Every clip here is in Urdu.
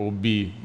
OB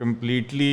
completely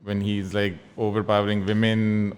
when he is like overpowering women,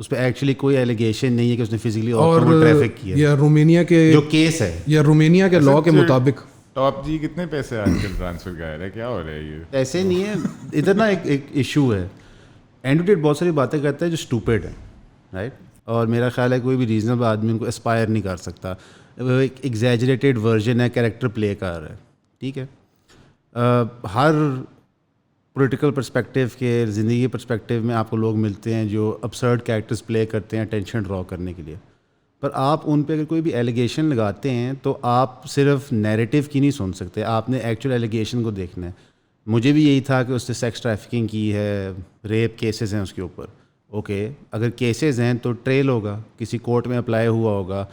اس پہ ایکچولی کوئی ایلیگیشن نہیں ہے کہ اس نے فزیکلی اور ٹریفک کیا. یا رومینیا کے جو کیس ہے, یا رومینیا کے لاء کے مطابق ٹاپ جی کتنے پیسے آج کل ٹرانسفر کا ہے, کیا ہو رہا ہے یہ؟ ایسے نہیں ہے, ادھر نا ایک ایشو ہے. اینڈرو ٹیٹ بہت ساری باتیں کرتا ہے جو اسٹوپڈ ہے, رائٹ, اور میرا خیال ہے کوئی بھی ریزنیبل آدمی ان کو اسپائر نہیں کر سکتا. وہ ایک ایگزیجریٹیڈ ورژن ہے, کریکٹر پلے کر رہا ہے, ٹھیک ہے. ہر پولیٹیکل پرسپیکٹیو کے, زندگی کے پرسپیکٹیو میں آپ کو لوگ ملتے ہیں جو ابسرڈ کریکٹرز پلے کرتے ہیں اٹینشن ڈرا کرنے کے لیے, پر آپ ان پہ اگر کوئی بھی ایلیگیشن لگاتے ہیں تو آپ صرف نیریٹیو کی نہیں سن سکتے, آپ نے ایکچوئل ایلیگیشن کو دیکھنا ہے. مجھے بھی یہی تھا کہ اس نے سیکس ٹریفکنگ کی ہے, ریپ کیسز ہیں اس کے اوپر, اوکے, اگر کیسز ہیں تو ٹریل ہوگا, کسی کورٹ میں اپلائی ہوا ہوگا,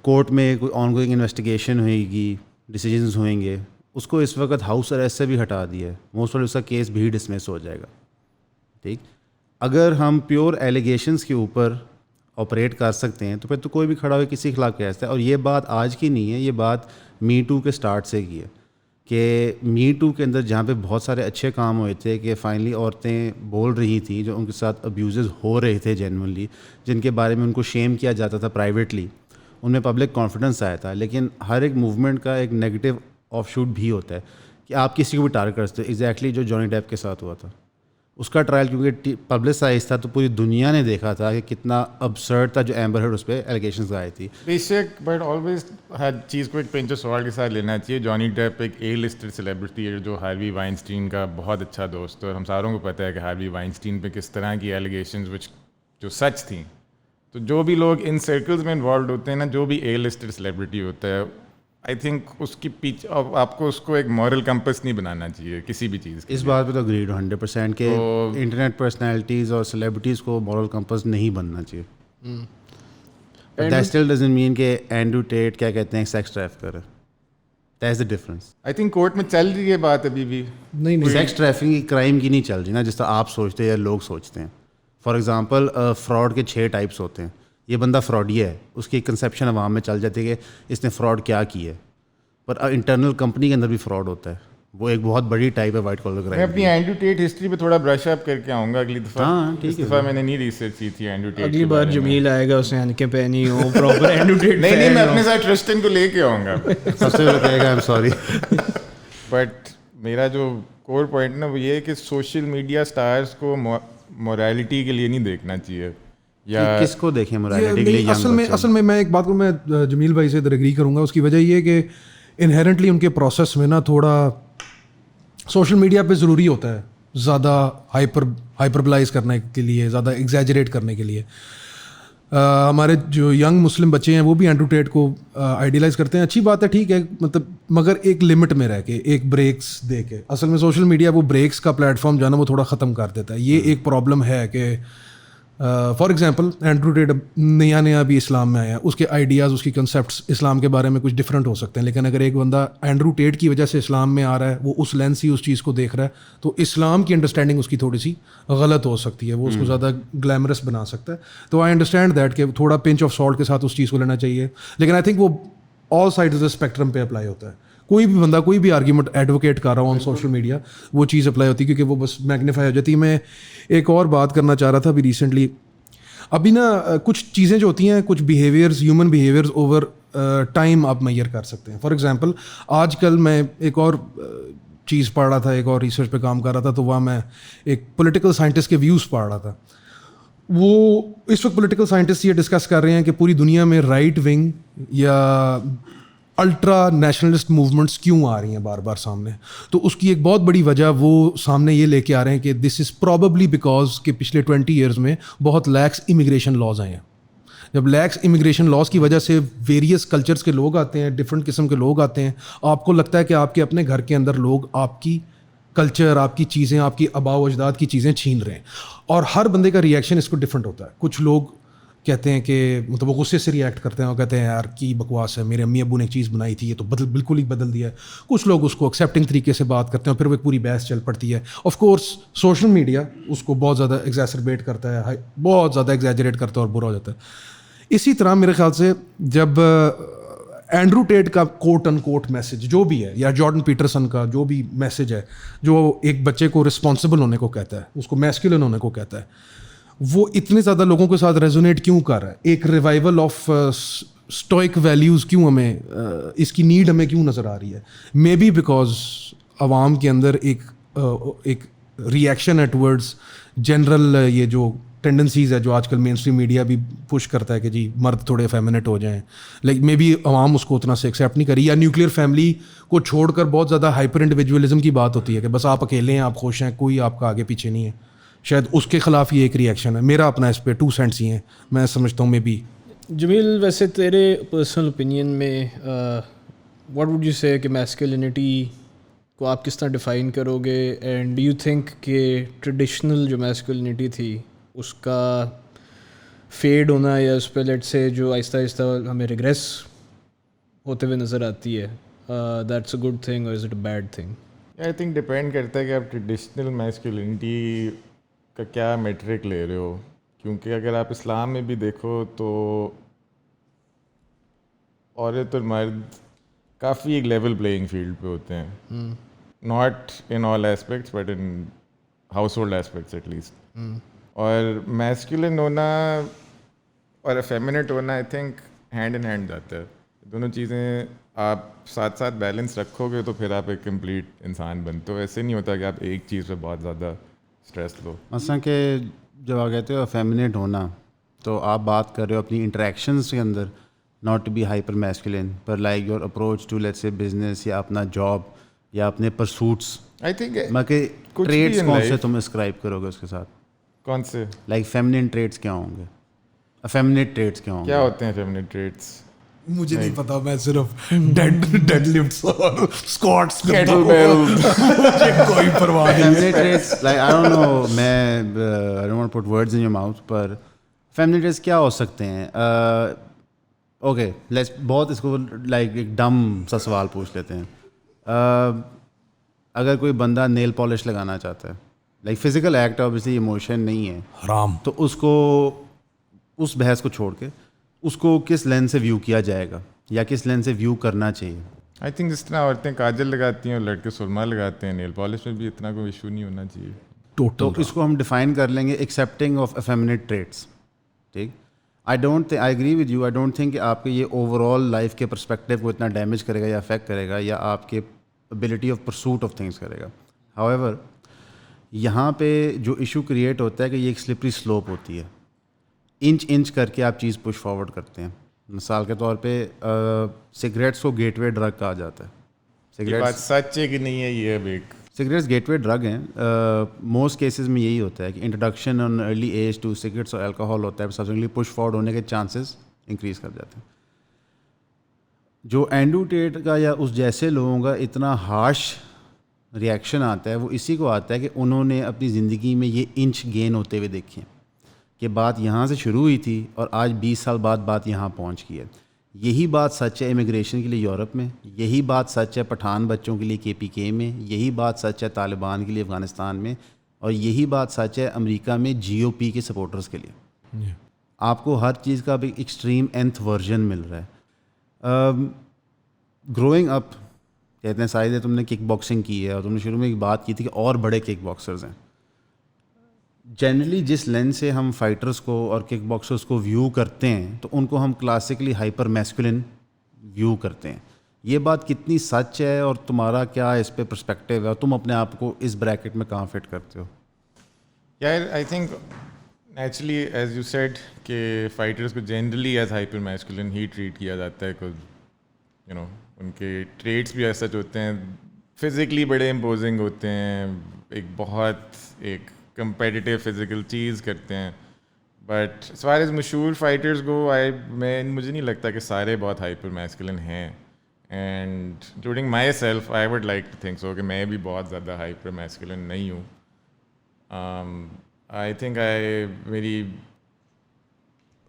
کورٹ میں کوئی آن گوئنگ انویسٹیگیشن ہوئے گی, ڈیسیجنز ہوئیں گے. اس کو اس وقت ہاؤس اریسٹ سے بھی ہٹا دیا ہے, موسٹ آف اس کا کیس بھی ڈسمس ہو جائے گا, ٹھیک. اگر ہم پیور ایلیگیشنس کے اوپر آپریٹ کر سکتے ہیں تو پھر تو کوئی بھی کھڑا ہوئے کسی خلاف کہہ سکتا ہے. اور یہ بات آج کی نہیں ہے, یہ بات می ٹو کے سٹارٹ سے کی ہے, کہ می ٹو کے اندر جہاں پہ بہت سارے اچھے کام ہوئے تھے, کہ فائنلی عورتیں بول رہی تھیں جو ان کے ساتھ ابیوزز ہو رہے تھے جینونلی, جن کے بارے میں ان کو شیم کیا جاتا تھا پرائیویٹلی, ان میں پبلک کانفیڈنس آیا تھا. لیکن ہر ایک موومنٹ کا ایک نیگیٹو آف شوٹ بھی ہوتا ہے کہ آپ کسی کو بھی ٹارگٹ کر سکتے. ایگزیکٹلی جو جانی ڈیپ کے ساتھ ہوا تھا, اس کا ٹرائل کیونکہ پبلسائز تھا تو پوری دنیا نے دیکھا تھا کہ کتنا ابسرڈ تھا جو ایمبر ہرڈ اس پہ ایلیگیشنز آئی تھی. بے شک, بٹ آلویز ہر چیز کو ایک پنچ آف سالٹ کے ساتھ لینا چاہیے. جانی ڈیپ ایک اے لسٹڈ سیلیبریٹی ہے جو ہاروی وائنسٹین کا بہت اچھا دوست ہے, اور ہم ساروں کو پتہ ہے کہ ہاروی وائنسٹین پہ کس طرح کی ایلیگیشنز جو سچ تھیں. تو جو بھی لوگ ان سرکلز میں انوالوڈ ہوتے ہیں نا, جو بھی اے لسٹڈ سیلیبریٹی ہوتا ہے, آئی تھنک اس کی پیچھے آپ کو اس کو ایک مورل کمپس نہیں بنانا چاہیے کسی بھی چیز. اس بات پہ تو اگریڈ 100% کہ انٹرنیٹ پرسنالٹیز اور سیلیبریٹیز کو مورل کمپس نہیں بننا چاہیے. دیٹ اسٹل ڈزنٹ مین کہ اینڈرو ٹیٹ کیا کہتے ہیں سیکس ٹریفکر ہے. That's the difference. I think court میں چل رہی ہے بات ابھی بھی. نہیں سیکس ٹریفکنگ کی کرائم کی نہیں چل رہی نا, جس طرح آپ سوچتے ہیں یا لوگ سوچتے ہیں. فار ایگزامپل فراڈ کے 6 ٹائپس ہوتے ہیں. یہ بندہ فراڈی ہے, اس کی کنسیپشن عوام میں چل جاتی ہے کہ اس نے فراڈ کیا کی ہے, پر انٹرنل کمپنی کے اندر بھی فراڈ ہوتا ہے. وہ ایک بہت بڑی ٹائپ ہے وائٹ کالر کرائم. میں اپنی اینڈرو ٹیٹ ہسٹری پہ تھوڑا برش اپ کر کے آؤں گا اگلی دفعہ. ہاں ٹھیک ہے, اس دفعہ میں نے نہیں ریسرچ کی تھی اینڈرو ٹیٹ. اگلی بار جمیل آئے گا, اس نے اینکیں پہنی ہو پراپر اینڈرو ٹیٹ. نہیں, میں اپنے ساتھ ٹرسٹن کو لے کے آؤں گا. سب سے پہلے کہے گا آئی ایم سوری. بٹ میرا جو کور پوائنٹ نا وہ یہ ہے کہ سوشل میڈیا اسٹارس کو مورالٹی کے لیے نہیں دیکھنا چاہیے. یا کس کو دیکھیں مورالٹی کے لیے؟ اصل میں ایک بات کو میں جمیل بھائی سے ایگری کروں گا. اس کی وجہ یہ کہ انہیرنٹلی ان کے پروسیس میں نا تھوڑا سوشل میڈیا پہ ضروری ہوتا ہے زیادہ ہائپربلائز کرنے کے لیے, زیادہ ایگزیجریٹ کرنے کے لیے. ہمارے جو ینگ مسلم بچے ہیں وہ بھی اینڈرو ٹیٹ کو آئیڈیلائز کرتے ہیں. اچھی بات ہے, ٹھیک ہے, مطلب مگر ایک لمٹ میں رہ کے, ایک بریکس دے کے. اصل میں سوشل میڈیا وہ بریکس کا پلیٹ فارم جو ہے نا وہ تھوڑا ختم کر دیتا ہے. یہ ایک پرابلم ہے کہ فار ایگزامپل اینڈرو ٹیٹ نیا بھی اسلام میں آیا, اس کے آئیڈیاز, اس کی کنسیپٹس اسلام کے بارے میں کچھ ڈفرینٹ ہو سکتے ہیں, لیکن اگر ایک بندہ اینڈرو ٹیٹ کی وجہ سے اسلام میں آ رہا ہے, وہ اس لینس ہی اس چیز کو دیکھ رہا ہے, تو اسلام کی انڈرسٹینڈنگ اس کی تھوڑی سی غلط ہو سکتی ہے, وہ اس کو زیادہ گلیمرس بنا سکتا ہے. تو آئی انڈرسٹینڈ دیٹ کہ تھوڑا پنچ آف سالٹ کے ساتھ اس چیز کو لینا چاہیے, لیکن آئی تھنک وہ آل سائڈ آف دا اسپیکٹرم پہ اپلائی ہوتا ہے. کوئی بھی بندہ کوئی بھی آرگیومنٹ ایڈوکیٹ کر رہا ہوں آن سوشل میڈیا, وہ چیز اپلائی ہوتی ہے کیونکہ وہ بس میگنیفائی ہو جاتی ہے. میں ایک اور بات کرنا چاہ رہا تھا ابھی ریسنٹلی. ابھی نا کچھ چیزیں جو ہوتی ہیں, کچھ behaviours, human behaviours over time آپ میئر کر سکتے ہیں. فار ایگزامپل آج کل میں ایک اور چیز پڑھ رہا تھا, ایک اور ریسرچ پہ کام کر رہا تھا, تو وہاں میں ایک پولیٹیکل سائنٹسٹ کے ویوز پڑھ رہا تھا. وہ اس وقت پولیٹیکل سائنٹسٹ یہ ڈسکس کر رہے ہیں کہ پوری دنیا میں رائٹ ونگ یا الٹرا نیشنلسٹ موومنٹس کیوں آ رہی ہیں بار بار سامنے. تو اس کی ایک بہت بڑی وجہ وہ سامنے یہ لے کے آ رہے ہیں کہ دس از پرابیبلی بیکاز کہ پچھلے 20 ایئرز میں بہت لیکس امیگریشن لاز آئے ہیں. جب لیکس امیگریشن لاز کی وجہ سے ویریس کلچرز کے لوگ آتے ہیں, ڈفرینٹ قسم کے لوگ آتے ہیں, آپ کو لگتا ہے کہ آپ کے اپنے گھر کے اندر لوگ آپ کی کلچر, آپ کی چیزیں, آپ کی آباء و اجداد کی چیزیں چھین رہے ہیں. اور ہر بندے کا ریئیکشن اس کو ڈفرینٹ ہوتا ہے. کچھ لوگ کہتے ہیں کہ مطلب وہ غصے سے ریئیکٹ کرتے ہیں اور کہتے ہیں یار کی بکواس ہے, میرے امی ابو نے ایک چیز بنائی تھی, یہ تو بالکل ہی بدل دیا ہے. کچھ لوگ اس کو ایکسیپٹنگ طریقے سے بات کرتے ہیں, پھر وہ ایک پوری بحث چل پڑتی ہے. آف کورس سوشل میڈیا اس کو بہت زیادہ ایگزیسربیٹ کرتا ہے, بہت زیادہ ایگزیجریٹ کرتا ہے اور برا ہو جاتا ہے. اسی طرح میرے خیال سے جب اینڈرو ٹیٹ کا کوٹ ان کوٹ میسج جو بھی ہے, یا جارڈن پیٹرسن کا جو بھی میسج ہے, جو ایک بچے کو رسپانسبل ہونے کو کہتا ہے, اس کو میسکولن ہونے کو کہتا ہے, وہ اتنے زیادہ لوگوں کے ساتھ ریزونیٹ کیوں کر رہا ہے, ایک ریوائول آف اسٹوئک ویلیوز کیوں ہمیں اس کی نیڈ ہمیں کیوں نظر آ رہی ہے. مے بی بیکاز عوام کے اندر ایک ریئیکشن ہے ٹورڈز جنرل یہ جو ٹینڈنسیز ہے جو آج کل مین اسٹریم میڈیا بھی پش کرتا ہے کہ جی مرد تھوڑے فیمنٹ ہو جائیں, لائک مے بی عوام اس کو اتنا سے ایکسیپٹ نہیں کری, یا نیوکلیئر فیملی کو چھوڑ کر بہت زیادہ ہائپر انڈیویجولزم کی بات ہوتی ہے کہ بس آپ اکیلے ہیں, آپ خوش ہیں, کوئی آپ کا آگے پیچھے نہیں ہے. شاید اس کے خلاف یہ ایک ریئیکشن ہے. میرا اپنا اس پہ 2 سینٹس ہی ہیں, میں سمجھتا ہوں. مے بی جمیل, ویسے تیرے پرسنل اوپینین میں واٹ وڈ یو سے کہ میسکلینٹی کو آپ کس طرح ڈیفائن کرو گے, اینڈ ڈو یو تھنک کہ ٹریڈیشنل جو میسکلینٹی تھی اس کا فیڈ ہونا یا اس پہ لیٹ سے جو آہستہ آہستہ ہمیں ریگریس ہوتے ہوئے نظر آتی ہے, دیٹس اے گڈ تھنگ اور is it a bad thing? I think depend کرتا ہے کہ آپ ٹریڈیشنل میسکولینٹی کا کیا میٹرک لے رہے ہو, کیونکہ اگر آپ اسلام میں بھی دیکھو تو عورت اور مرد کافی ایک لیول پلینگ فیلڈ پہ ہوتے ہیں, not in all aspects but in household aspects at least. اور میسکولن ہونا اور افیمینٹ ہونا I think hand in hand جاتا ہے. دونوں چیزیں آپ ساتھ ساتھ بیلنس رکھو گے تو پھر آپ ایک کمپلیٹ انسان بنتے ہو. ایسے نہیں ہوتا کہ آپ ایک چیز پہ بہت زیادہ اسٹریس لو. مثلا کہ جب آپ کہتے ہو افیمینیٹ ہونا تو آپ بات کر رہے ہو اپنی انٹریکشنس کے اندر not to be hyper masculine, پر like your approach to let's say business یا اپنا جاب یا اپنے پرسوٹس. آئی تھنک میں کہ ٹریٹس کون سے تم اسکرائب کرو گے اس کے ساتھ, کون سے لائک فیمنن ٹریٹس کیا ہوں گے, افیمنیٹ ٹریٹس کیا ہوں گے, کیا ہوتے ہیں فیمنن ٹریٹس؟ مجھے نہیں پتا, میں صرف ڈیڈ لفٹس اور اسکواٹس کرتا کیٹل ہوں, مجھے کوئی پرواہ نہیں. Feminine traits like I don't know, میں I don't want put words in your mouth, پر فیمنی ٹریٹس کیا ہو سکتے ہیں؟ اوکے لیٹس بہت اس کو لائک ایک ڈم سا سوال پوچھ لیتے ہیں. اگر کوئی بندہ نیل پالش لگانا چاہتا ہے, like physical act obviously emotion نہیں ہے حرام, تو اس کو اس بحث کو چھوڑ کے اس کو کس لینس سے ویو کیا جائے گا یا کس لینس سے ویو کرنا چاہیے؟ آئی تھنک جس طرح عورتیں کاجل لگاتی ہیں اور لڑکے سرما لگاتے ہیں, نیل پالش میں بھی اتنا کوئی ایشو نہیں ہونا چاہیے. تو اس کو ہم ڈیفائن کر لیں گے ایکسیپٹنگ آف افیمنیٹ ٹریٹس. ٹھیک, I agree with you, I don't think کہ آپ کے یہ اوور آل لائف کے پرسپیکٹیو کو اتنا ڈیمیج کرے گا یا افیکٹ کرے گا یا آپ کے ability of pursuit of things کرے گا. ہاؤ ایور یہاں پہ جو ایشو کریٹ ہوتا ہے کہ یہ ایک سلپری سلوپ ہوتی ہے, انچ کر کے آپ چیز پش فارورڈ کرتے ہیں. مثال کے طور پہ سگریٹس کو گیٹ وے ڈرگ کہا جاتا ہے. یہ بات سچ ہے کہ نہیں ہے؟ یہ اب ایک سگریٹس گیٹ وے ڈرگ ہیں. موسٹ کیسز میں یہی ہوتا ہے کہ introduction on early age to cigarettes اور الکوہول ہوتا ہے, سبسیکوئنٹلی پش فارورڈ ہونے کے چانسز انکریز کر جاتے ہیں. جو اینڈرو ٹیٹ کا یا اس جیسے لوگوں کا اتنا ہارش ریئیکشن آتا ہے وہ اسی کو آتا ہے کہ انہوں نے اپنی زندگی میں یہ انچ گین ہوتے ہوئے دیکھے کہ بات یہاں سے شروع ہوئی تھی اور آج 20 سال بعد بات یہاں پہنچ گئی ہے. یہی بات سچ ہے امیگریشن کے لیے یورپ میں, یہی بات سچ ہے پٹھان بچوں کے لیے KPK میں, یہی بات سچ ہے طالبان کے لیے افغانستان میں, اور یہی بات سچ ہے امریکہ میں GOP کے سپورٹرز کے لیے. آپ کو ہر چیز کا بھی ایکسٹریم nth ورژن مل رہا ہے. گروئنگ اپ کہتے ہیں شاید تم نے کک باکسنگ کی ہے اور تم نے شروع میں ایک بات کی تھی کہ اور بڑے کک باکسرز ہیں. جنرلی جس لینس سے ہم فائٹرز کو اور کک باکسرز کو ویو کرتے ہیں تو ان کو ہم کلاسیکلی ہائپر میسکولن ویو کرتے ہیں. یہ بات کتنی سچ ہے اور تمہارا کیا اس پہ پرسپیکٹیو ہے, اور تم اپنے آپ کو اس بریکٹ میں کہاں فٹ کرتے ہو؟ یار I think naturally as you said کہ فائٹرز کو جنرلی ایز ہائپر میسکولن ہی ٹریٹ کیا جاتا ہے, بیکاز یو نو ان کے ٹریٹس بھی ایسا ہوتے ہیں, فزیکلی بڑے امپوزنگ ہوتے ہیں, ایک بہت ایک کمپیٹیٹیو فزیکل چیز کرتے ہیں. بٹ as far as مشہور فائٹرز کو مجھے نہیں لگتا کہ سارے بہت ہائپر میسکولن ہیں, and including myself I would like to think so کہ میں بھی بہت زیادہ ہائپر میسکولن نہیں ہوں. I think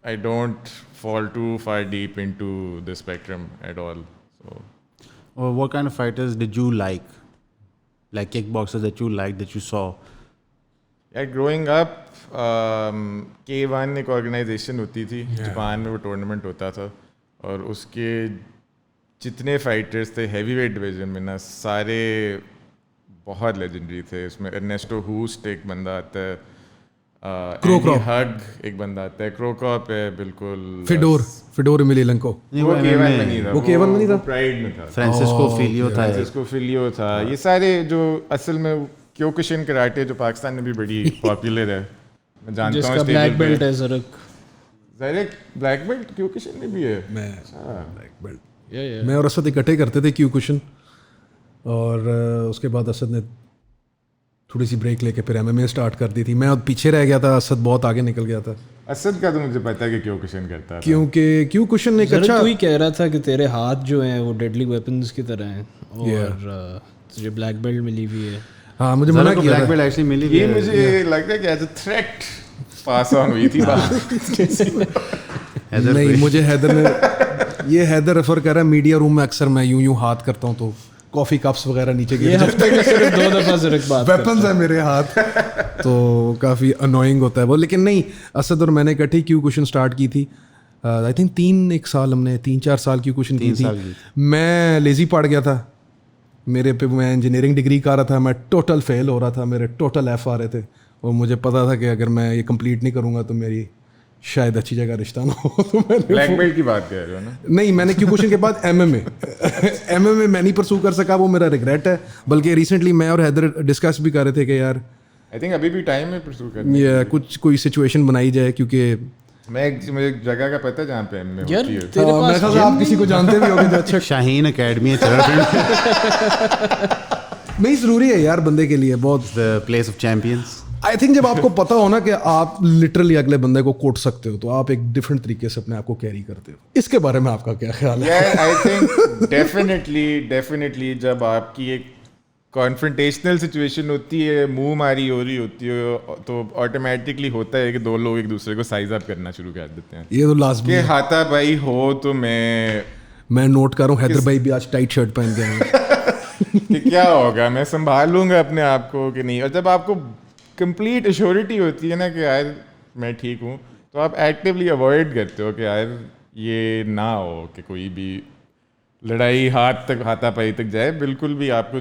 I don't fall too far deep into the spectrum at all. So, what kind of fighters did you like kickboxers that you liked, that you saw? Yeah, growing up, K1 ایک آرگنائزیشن ہوتی تھی جاپان میں, وہ ٹورنامنٹ ہوتا تھا, اور اس کے جتنے فائٹرز تھے ہیوی ویٹ ڈویژن میں نا سارے بہت لیجنڈری تھے. اس میں ارنیسٹو ہوسٹ ایک بندہ آتا ہے, ہگ ایک بندہ آتا ہے, کروکاپ ہے بالکل, فیڈور ایمیلیلنکو, وہ K1 میں نہیں تھا, وہ K1 میں نہیں تھا, پرائڈ میں تھا, فرانسسکو فیلیو تھا, فرانسسکو فیلیو تھا. یہ سارے جو اصل میں کیوکوشن کراٹے جو پاکستان میں بھی بڑی پاپولر ہے, میں جانتا جس ہوں کا بلیک بیلٹ ہے زرک. زرک بلیک بیلٹ کیوکوشن میں بھی ہے. میں اور اسد اکٹھے کرتے تھے کیوکوشن, اور اس کے بعد اسد نے تھوڑی سی بریک لے کے پھر MMA اسٹارٹ کر دی تھی. میں پیچھے رہ گیا تھا, اسد بہت آگے نکل گیا تھا. اسد کا تو مجھے پتا ہے کہ کیوکوشن کرتا ہے, کیونکہ کیوکوشن ایک اچھا, تو ہی کہہ رہا تھا کہ تیرے ہاتھ جو ہیں وہ ڈیڈلی ویپنز کی طرح ہیں, اور تجھے بلیک بیلٹ ملی ہوئی ہے. ہاں مجھے منع کیا بلیک بیلٹ ایکچولی ملی, یہ مجھے لگتا ہے کہ ایز اے تھریٹ پاس آن ہوئی تھی بات. نہیں, مجھے حیدر نے, یہ حیدر ریفر کر رہا ہے میڈیا روم میں اکثر میں یوں ہاتھ کرتا ہوں تو کافی کپس وغیرہ نیچے گرے, صرف 2 دفعہ زرک بات ویپنز ہیں میرے ہاتھ, تو کافی انوائنگ ہوتا ہے وہ. لیکن نہیں, اسد اور میں نے اکٹھی کیوکوشن اسٹارٹ کی تھی. آئی تھنک 3-4 سال کیوکوشن کی تھی. میں لیزی پڑ گیا تھا, میرے پہ میں انجینئرنگ ڈگری کر رہا تھا, میں ٹوٹل فیل ہو رہا تھا, میرے ٹوٹل F آ رہے تھے, اور مجھے پتا تھا کہ اگر میں یہ کمپلیٹ نہیں کروں گا تو میری شاید اچھی جگہ رشتہ نہ ہو. تو میں بلیک بیلٹ کی بات کہہ رہے ہو نا؟ نہیں, میں نے کیوکوشن کے بعد MMA میں نہیں پرسو کر سکا, وہ میرا ریگریٹ ہے. بلکہ ریسنٹلی میں اور حیدر ڈسکس بھی کر رہے تھے کہ یار آئی تھنک ابھی بھی ٹائم ہے پرسو کرنے, یہ کوئی سچویشن بنائی جائے, کیونکہ مجھے ایک جگہ کا پتہ ہے جہاں پہ MMA یار ہوتی ہے. تیرے میرے خیال سے آپ کسی کو جانتے بھی ہوگے جو اچھا شاہین اکیڈمی ہے, نہیں ضروری ہے یار بندے کے لیے بہت, place of champions. I think جب آپ کو پتا ہو نا کہ آپ لٹرلی اگلے بندے کو کوٹ سکتے ہو, تو آپ ایک ڈفرینٹ طریقے سے اپنے آپ کو کیری کرتے ہو. اس کے بارے میں آپ کا کیا خیال ہے؟ آئی تھنک ڈیفینیٹلی جب آپ کی ایک کانفرنٹیشنل سچویشن ہوتی ہے, منہ ماری ہو رہی ہوتی ہے, تو آٹومیٹکلی ہوتا ہے کہ 2 لوگ ایک دوسرے کو سائز اپ کرنا شروع کر دیتے ہیں. یہ تو لازمی کہ ہے. ہاتھا بھائی ہو تو میں نوٹ کر رہا ہوں حیدر بھائی بھی آج ٹائٹ شرٹ پہن کے ہیں کہ کیا ہوگا, میں سنبھال لوں گا اپنے آپ کو کہ نہیں. اور جب آپ کو کمپلیٹ ایشورٹی ہوتی ہے نا کہ یار میں ٹھیک ہوں, تو آپ ایکٹیولی اوائڈ کرتے ہو کہ یار یہ نہ ہو کہ کوئی بھی لڑائی ہاتھا پائی تک جائے. بالکل بھی آپ کو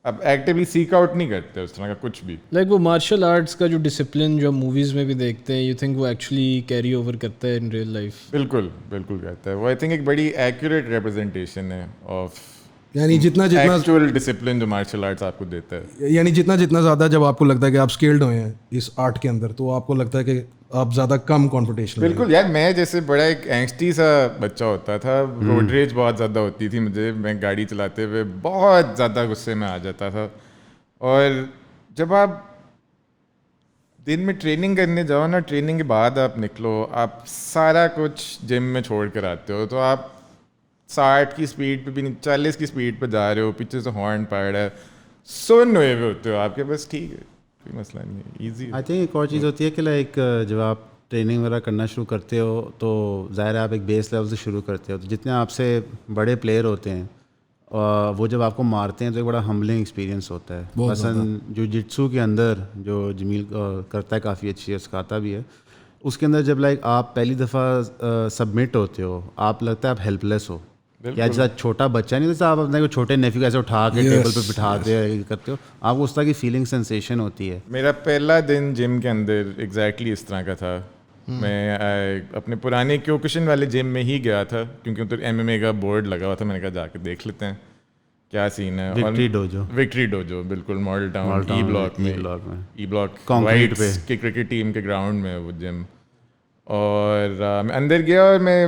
اب ایکٹیولی سیک آؤٹ نہیں کرتے اس طرح کا کچھ بھی. لائک وہ مارشل آرٹس کا جو ڈسپلن جو موویز میں بھی دیکھتے ہیں, یو تھنک وہ ایکچولی کیری اوور کرتا ہے ان ریئل لائف؟ بالکل کرتا ہے وہ. آئی تھنک ایک بڑی ایکوریٹ ریپرزنٹیشن ہے آف یعنی جتنا ایکچوئل ڈسپلن جو مارشل آرٹس آپ کو دیتا ہے. یعنی جتنا زیادہ جب آپ کو لگتا ہے کہ آپ اسکلڈ ہوئے ہیں اس آرٹ کے اندر, تو آپ کو لگتا ہے کہ آپ زیادہ کم کانفرنٹیشنل. بالکل یار, میں جیسے بڑا ایک اینگسٹی سا بچہ ہوتا تھا, روڈ ریج بہت زیادہ ہوتی تھی مجھے, میں گاڑی چلاتے ہوئے بہت زیادہ غصے میں آ جاتا تھا. اور جب آپ دن میں ٹریننگ کرنے جاؤ نا, ٹریننگ کے بعد آپ نکلو, آپ سارا کچھ جم میں چھوڑ کر آتے ہو, تو آپ 60 کی اسپیڈ پہ بھی نہیں 40 کی اسپیڈ پہ جا رہے ہو, پیچھے سے ہارن پڑ رہا ہے, سن ہوئے ہوئے ہوتے ہو آپ کے, بس ٹھیک ہے کوئی مسئلہ نہیں ہے, ایزی. آئی تھنک ایک اور چیز ہوتی ہے کہ لائک جب آپ ٹریننگ وغیرہ کرنا شروع کرتے ہو تو ظاہر ہے آپ ایک بیس لیول سے شروع کرتے ہو, تو جتنے آپ سے بڑے پلیئر ہوتے ہیں وہ جب آپ کو مارتے ہیں تو ایک بڑا ہمبلنگ ایکسپیرینس ہوتا ہے. مثلاً جو جٹسو کے اندر جو جمیل کرتا ہے کافی اچھی ہے, سکھاتا بھی ہے, اس کے اندر جب لائک آپ پہلی دفعہ سبمٹ ہوتے ہو, آپ لگتا ہے آپ ہیلپ لیس ہو, یا جیسا چھوٹا بچہ نہیں, جیسے آپ اپنے کو چھوٹے نیفی کو ایسے اٹھا کے ٹیبل پہ بٹھاتے ہو کرتے ہو, آپ کو اس طرح کی فیلنگ سینسیشن ہوتی ہے. میرا پہلا دن جم کے اندر ایگزیکٹلی اس طرح کا تھا. میں اپنے پرانے کیوکوشن والے جم میں ہی گیا تھا, کیونکہ ادھر MMA کا بورڈ لگا ہوا تھا, میں نے کہا جا کے دیکھ لیتے ہیں کیا سین ہے. وکٹری ڈوجو بالکل ماڈل ٹاؤن ای بلاک میں, ای بلاک وائٹ کی کرکٹ ٹیم کے گراؤنڈ میں وہ جم. اور میں اندر گیا اور میں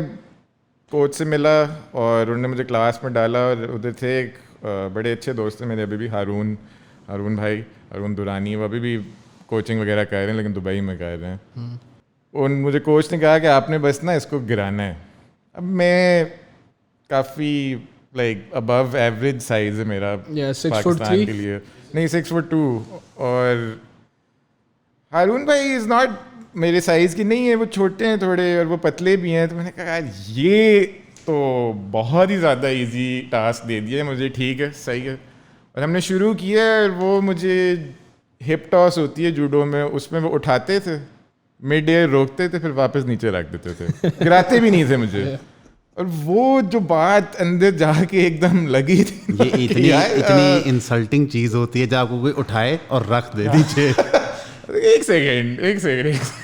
کوچ سے ملا, اور انہوں نے مجھے کلاس میں ڈالا, اور ادھر تھے ایک بڑے اچھے دوست ہیں میرے ابھی بھی, ہارون بھائی, ہارون دورانی, وہ ابھی بھی کوچنگ وغیرہ کر رہے ہیں لیکن دبئی میں کر رہے ہیں. مجھے کوچ نے کہا کہ آپ نے بس نا اس کو گرانا ہے. اب میں کافی لائک ابو ایوریج سائز ہے میرا پاکستان کے لیے, نہیں 6'2", اور ہارون بھائی از ناٹ میرے سائز کی نہیں ہے, وہ چھوٹے ہیں تھوڑے اور وہ پتلے بھی ہیں. تو میں نے کہا یار یہ تو بہت ہی زیادہ ایزی ٹاسک دے دیا ہے مجھے, ٹھیک ہے صحیح ہے. اور ہم نے شروع کیا, اور وہ مجھے ہپ ٹاس ہوتی ہے جوڈو میں, اس میں وہ اٹھاتے تھے, مڈ ایئر روکتے تھے, پھر واپس نیچے رکھ دیتے تھے, گراتے بھی نہیں تھے مجھے. اور وہ جو بات اندر جا کے ایک دم لگی تھی, یہ اتنی انسلٹنگ چیز ہوتی ہے جب آپ کو کوئی اٹھائے اور رکھ دے دیجیے. ایک سیکنڈ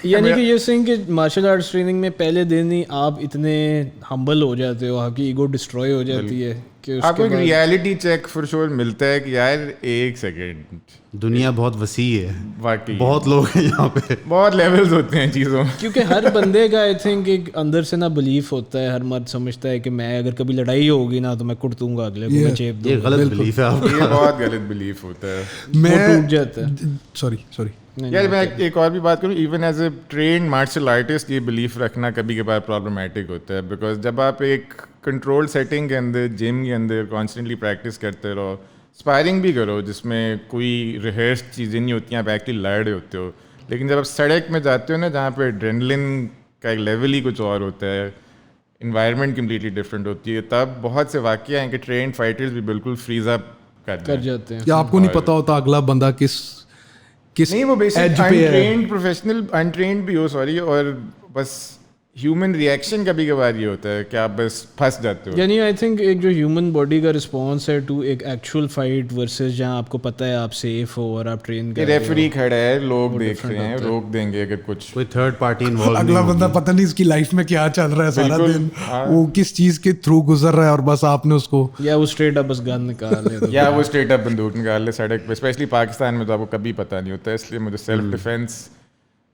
یعنی کہ یہ سنگ کہ مارشل آرٹس ٹریننگ میں پہلے دن ہی آپ اتنے ہمبل ہو جاتے ہو, آپ کی ایگو ڈسٹروائے ہو جاتی ہے کہ آپ کو ایک ریالٹی چیک فور شور ملتا ہے کہ یار ایک سیکنڈ دنیا بہت وسیع ہے, واقعی بہت لوگ ہیں یہاں پہ, بہت لیولز ہوتے ہیں چیزوں, کیونکہ ہر بندے کا آئی تھنک ایک اندر سے نا بلیف ہوتا ہے, ہر مرد سمجھتا ہے کہ میں اگر کبھی لڑائی ہوگی نا تو میں کٹ دوں گا اگلے کو, میں چیپ دوں یہ غلط بلیف ہے آپ یہ بہت غلط بلیف ہوتا ہے, وہ ٹوٹ جاتا ہے. سوری یار میں ایک اور بھی بات کروں, even as a trained martial artist یہ بلیف رکھنا کبھی کبھار پرابلمٹک ہوتا ہے, بیکاز جب آپ ایک کنٹرول سیٹنگ کے اندر جم کے اندر کانسٹنٹلی پریکٹس کرتے رہو, اسپائرنگ بھی کرو جس میں کوئی ریہرس چیزیں نہیں ہوتی ہیں, آپ ایکچولی لڑ رہے ہوتے ہو, لیکن جب آپ سڑک میں جاتے ہو نا جہاں پہ ایڈرینلن کا ایک لیول ہی کچھ اور ہوتا ہے, انوائرمنٹ کمپلیٹلی ڈفرینٹ ہوتی ہے, تب بہت سے واقعہ ہیں کہ ٹرینڈ فائٹرز بھی بالکل فریز اپ کر جاتے ہیں. کیا آپ کو نہیں پتا ہوتا اگلا بندہ کس نہیں, وہ بیسک انٹرینڈ پروفیشنل انٹرینڈ بھی ہو سوری, اور بس ہیومن ریئیکشن کبھی کبھار یہ ہوتا ہے کہ آپ بس پھنس جاتے ہو. یعنی آئی تھنک ایک جو ہیومن باڈی کا رسپانس ہے ٹو ایک ایکچوئل فائٹ ورسز جہاں آپ کو پتہ ہے آپ سیف ہو اور آپ ٹرین کر رہے ہو, ریفری کھڑا ہے, لوگ دیکھ رہے ہیں, روک دیں گے اگر کچھ کوئی تھرڈ پارٹی انوالو نہیں اگلا بندہ پتہ نہیں اس کی لائف میں کیا چل رہا ہے سارا دن, وہ کس چیز کے تھرو گزر رہا ہے اور بس آپ نے اس کو, یا وہ اسٹریٹ اپ بس گن نکال لے یا وہ اسٹریٹ اپ بندوق نکال لے سڑک پہ. اسپیشلی پاکستان میں تو آپ کو کبھی پتہ نہیں ہوتا, اس لیے مجھے سیلف ڈیفینس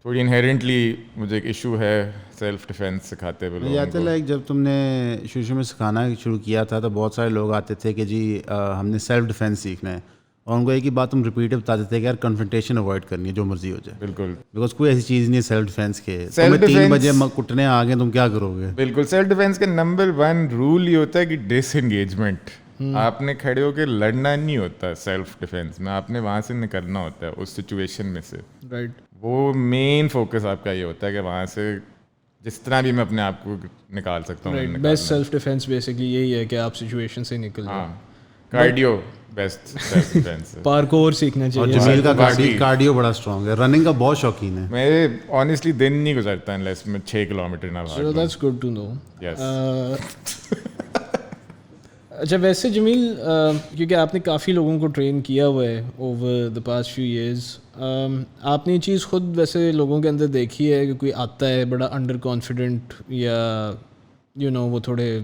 تھوڑی انہیرنٹلی مجھے ایک ایشو ہے سیلف ڈیفینس سکھاتے ہوئے. یاد ہے لائک جب تم نے شروع میں سکھانا شروع کیا تھا تو بہت سارے لوگ آتے تھے کہ جی ہم نے سیلف ڈیفینس سیکھنا ہے, اور ان کو ایک ہی بات تم ریپیٹ بتاتے تھے کہ یار کنفرنٹیشن اوائڈ کرنی ہے جو مرضی ہو جائے. بالکل, بیکاز کوئی ایسی چیز نہیں ہے سیلف ڈیفینس کے, تمہیں 3 بجے کٹنے آ گئے تم کیا کرو گے. بالکل, سیلف ڈیفینس کا نمبر 1 رول یہ ہوتا ہے کہ ڈس انگیجمنٹ. آپ نے کھڑے ہو کے لڑنا نہیں ہوتا سیلف ڈیفینس میں, آپ نے وہاں سے نکلنا ہوتا ہے اس سچویشن میں سے. رائٹ, وہ مین فوکس آپ کا یہ ہوتا ہے کہ وہاں سے جس طرح بھی میں اپنے آپ کو نکال سکتا ہوں. بیسٹ سیلف ڈیفینس بیسکلی یہی ہے کہ آپ سچویشن سے نکل جاؤ. Cardio best self defence. Parkour سیکھنا اور چاہیے. جمیل کا کارڈیو بڑا اسٹرانگ ہے, رننگ کا بہت شوقین ہے. میرے آنیسٹلی دن نہیں گزرتا انلیس میں 6 کلومیٹر نہ بھاگوں. So that's good to know. Yes. اچھا ویسے جمیل, کیونکہ آپ نے کافی لوگوں کو ٹرین کیا ہوا ہے over the past few years, آپ نے یہ چیز خود ویسے لوگوں کے اندر دیکھی ہے کہ کوئی آتا ہے بڑا انڈر کانفیڈنٹ یا یو نو وہ تھوڑے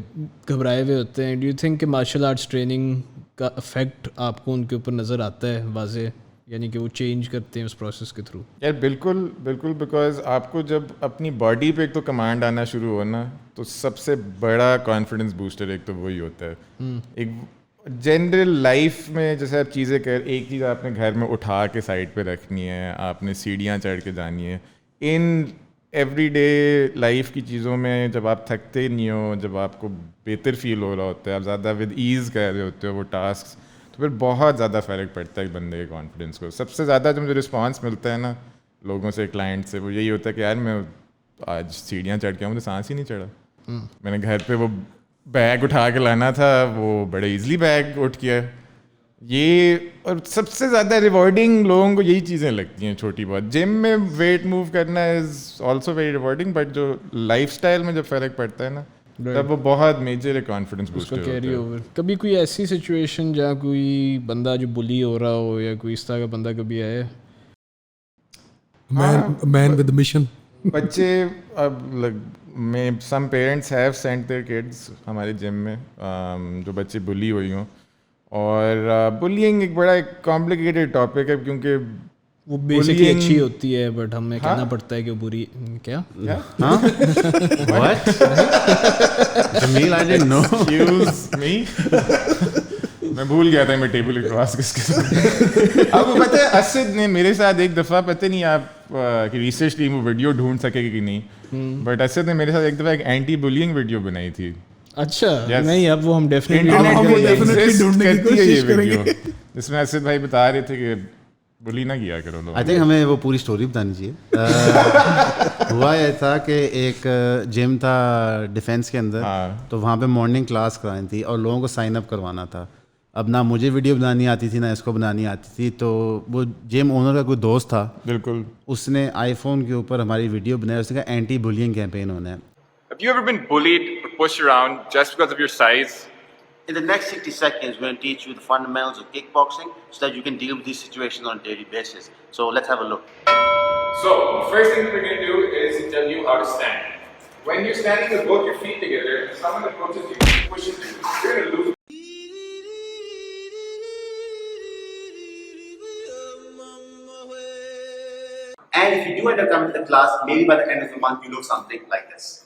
گھبرائے ہوئے ہوتے ہیں, ڈو یو تھنک کہ مارشل آرٹس ٹریننگ کا افیکٹ آپ کو ان کے اوپر نظر آتا ہے واضح, یعنی کہ وہ چینج کرتے ہیں اس پروسیس کے تھرو؟ یار بالکل بالکل, بیکاز آپ کو جب اپنی باڈی پہ ایک تو کمانڈ آنا شروع ہونا تو سب سے بڑا کانفیڈنس بوسٹر ایک تو وہی ہوتا ہے. ایک جنرل لائف میں جیسے آپ چیزیں ایک چیز آپ نے گھر میں اٹھا کے سائڈ پہ رکھنی ہے, آپ نے سیڑھیاں چڑھ کے جانی ہے, ان ایوری ڈے لائف کی چیزوں میں جب آپ تھکتے نہیں ہو, جب آپ کو بہتر فیل ہو رہا ہوتا ہے, آپ زیادہ ود ایز کر رہے ہوتے ہو وہ ٹاسک, تو پھر بہت زیادہ فرق پڑتا ہے ایک بندے کے کانفیڈنس کو. سب سے زیادہ جو مجھے رسپانس ملتا ہے نا لوگوں سے, کلائنٹ سے, وہ یہی ہوتا ہے کہ یار میں آج سیڑھیاں چڑھ کے مجھے سانس ہی نہیں چڑھا, میں نے گھر پہ وہ بیگ اٹھا کے لانا تھا, وہ بڑے ایزلی بیگ اٹھ کیا. یہ اور سب سے زیادہ ریوارڈنگ لوگوں کو یہی چیزیں لگتی ہیں چھوٹی بہت. جم میں ویٹ موو کرنا is also very rewarding, but جو لائف اسٹائل میں جب فرق پڑتا ہے نا تب وہ بہت میجر کانفیڈنس بوسٹر ہوتا ہے. Carry over. کبھی کوئی ایسی سچویشن جہاں کوئی بندہ جو بلی ہو رہا ہو یا کوئی اس طرح کا بندہ کبھی آئے؟ Man with mission. بچے اب میں some parents have sent their kids ہمارے جم میں جو بچے بلی ہوئی ہوں, اور بلینگ ایک بڑا ایک کمپلیکیٹڈ ٹاپک ہے کیونکہ وہ بیسکلی اچھی ہوتی ہے بٹ ہمیں کہنا پڑتا ہے کہ بری. کیا جمیل آئی ڈڈنٹ نو, ایکسکیوز می, میں بھول گیا تھا میں ٹیبل کراس کس کے ساتھ. آپ کو پتہ ہے اسد نے میرے ساتھ ایک دفعہ, پتہ نہیں آپ کی ریسرچ ٹیم وہ ویڈیو ڈھونڈ سکے کہ نہیں, بٹ اسد نے میرے ساتھ ایک دفعہ ایک اینٹی بلینگ ویڈیو بنائی تھی. اچھا نہیں, اب وہ ہم ڈیفینیٹلی ڈھونڈنے کی کوشش کریں گے, جس میں اسد بھائی بتا رہے تھے کہ بلی نہ کیا کرو. آئی تھنک ہمیں وہ پوری اسٹوری بتانی چاہیے. ہوا یہ تھا کہ ایک جم تھا ڈیفینس کے اندر, تو وہاں پہ مارننگ کلاس کرانی تھی اور لوگوں کو سائن اپ کروانا تھا. اب نہ مجھے ویڈیو بنانی آتی تھی نہ اس کو بنانی آتی تھی, تو وہ جم اونر کا کوئی دوست تھا, بالکل, اس نے آئی فون کے اوپر ہماری ویڈیو بنائی, اس نے کہا اینٹی بلینگ کیمپین ہونا ہے. Have you ever been bullied or pushed around just because of your size? In the next 60 seconds, we're going to teach you the fundamentals of kickboxing so that you can deal with these situations on a daily basis. So let's have a look. So, first thing we're going to do is tell you how to stand. When you're standing with both your feet together, if someone approaches you, pushes you, you're going to lose. And if you do end up coming to the class, maybe by the end of the month, you look something like this.